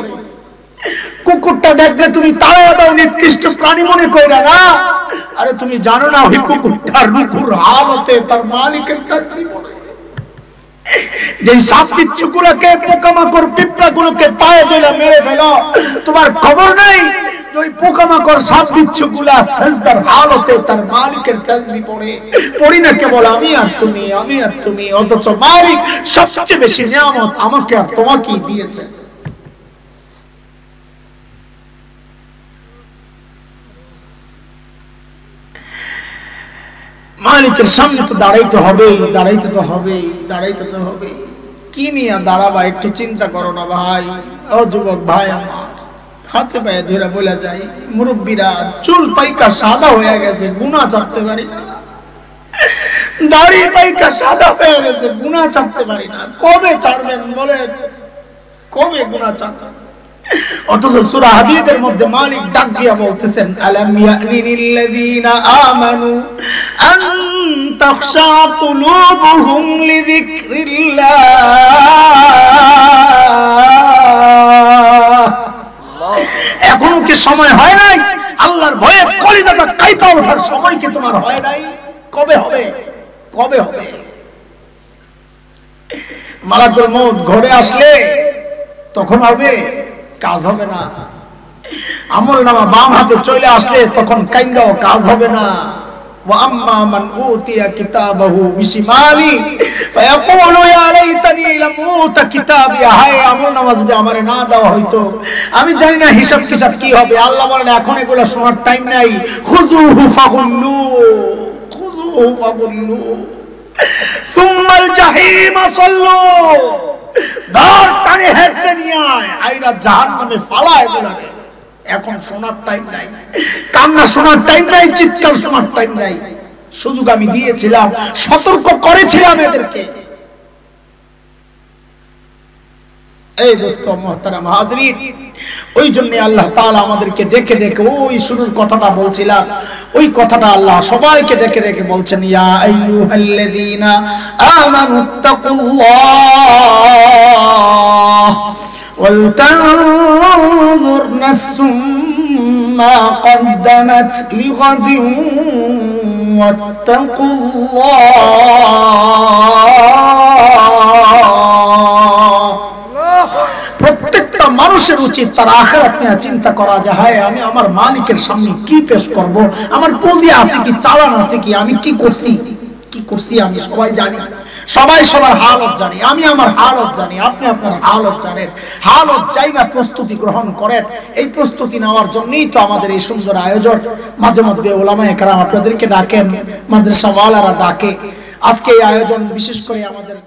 কুকুরটা দেখলে তুমি তাড়ায় দাও নিকৃষ্ট প্রাণী মনে কইরা না, আরে তুমি জানো না ওই কুকুরটার রুকুর হালতে তার মালিকের তাসবিহ পড়ে। যে সাপ বিচ্ছুগুলোকে, পোকামাকড় পিঁপড়াগুলোকে পায়ে দিলে মেরে ফেলো, তোমার খবর নাই ওই পোকামাকড় সাপ বিচ্ছুগুলা সিজদার হালতে তার মালিকের তাসবিহ পড়ে। পড়ি না কেবল আমি আর তুমি, আমি আর তুমি, অথচ মালিক সবচেয়ে বেশি নিয়ামত আমাকে আর তোমাকেই দিয়েছে। মালিকের সামনে তো দাঁড়াইতে হবে, দাঁড়াইতে তো হবে, দাঁড়াইতে তো হবে। কি নিয়ে দাঁড়াবা একটু চিন্তা করো না ভাই। ও যুবক ভাই আমার, হাতে পায়ে ধরে বলে যাই, মুরব্বীরা চুল পাইকা সাদা হয়ে গেছে, গুনাহ চাপতে পারি না। দাড়ি পাইকা সাদা হয়ে গেছে, গুনাহ চাপতে পারি না। কবে ছাড়বেন বলেন? কবে গুনাহ ছাড়বেন? অথচ সূরা হাদীদের মধ্যে মালিক ডাক দিয়া বলতেছেন, আলাম ইয়ানিল্লাযীনা আমানু আন তাখশা কুলুবুহুম লিযিকরিল্লাহ। এখনো কি সময় হয় নাই? আল্লাহর ভয়ে কলিজাটা কাঁপা ওঠার সময় কি তোমার হয় নাই? কবে হবে? কবে হবে? মালাকুল মউত ঘরে আসলে তখন হবে, কাজ হবে না। আমলনামা বাম হাতে চলে আসলে তখন কাইন্দাও কাজ হবে না। ওয়া আম্মা মান উতিয়া কিতাবাহু বিশিমালি ফায়াকুলু ইয়া লাইতানি লাম উতা কিতাবি, হায় আমলনামা যদি আমারে না দেওয়া হইতো, আমি জানি না হিসাব কিতাব কি হবে। আল্লাহ বলেন এখন এগুলো শোনার টাইম নাই। খুযুহু ফাগুল্লু, খুযুহু ফাগুল্লু সুম্মাল জাহিমা সাল্লু, দর টানে হেঁচড়ে নিয়ে আয়, আইরা জাহান্নামে ফালায় বলারে। এখন শোনার টাইম নাই, কান্না শোনার টাইম নাই, চিৎকার শোনার টাইম নাই। সুযোগ আমি দিয়েছিলাম, সতর্ক করেছিলাম এদেরকে। এই দোস্ত মুহতারাম হাজরিন, ওই জন্য আল্লাহ তাআলা আমাদেরকে ডেকে ডেকে ওই শুরুর কথাটা বলছিলাম, ওই কথাটা আল্লাহ সবাইকে ডেকে ডেকে বলছেন, ইয়া আইয়ুহাল্লাযীনা আমানুত্তাকুল্লাহ ওয়াল তানজুর নাফসুম মা কদ্দামাত লিগাদিন ওয়াত্তাকুল্লাহ। প্রত্যেকটা মানুষের উচিত তার আখিরাত নিয়ে চিন্তা করা, যে হায় আমি আমার মালিকের সামনে কি পেশ করব, আমার পুঁজি আছে কি, চালান আছে কি, আমি কি করছি, কি করছি আমি সবাই জানি, সবাই সবার হালত জানি, আমি আমার হালত জানি, আপনি আপনার হালত জানেন। হালত চাই না, প্রস্তুতি গ্রহণ করেন। এই প্রস্তুতি নেওয়ার জন্যই তো আমাদের এই সুন্দর আয়োজন। মাঝে মধ্যে উলামায়ে কেরাম আপনাদেরকে ডাকেন, মাদ্রাসাওয়ালারা ডাকে। আজকে এই আয়োজন বিশেষ করে আমাদের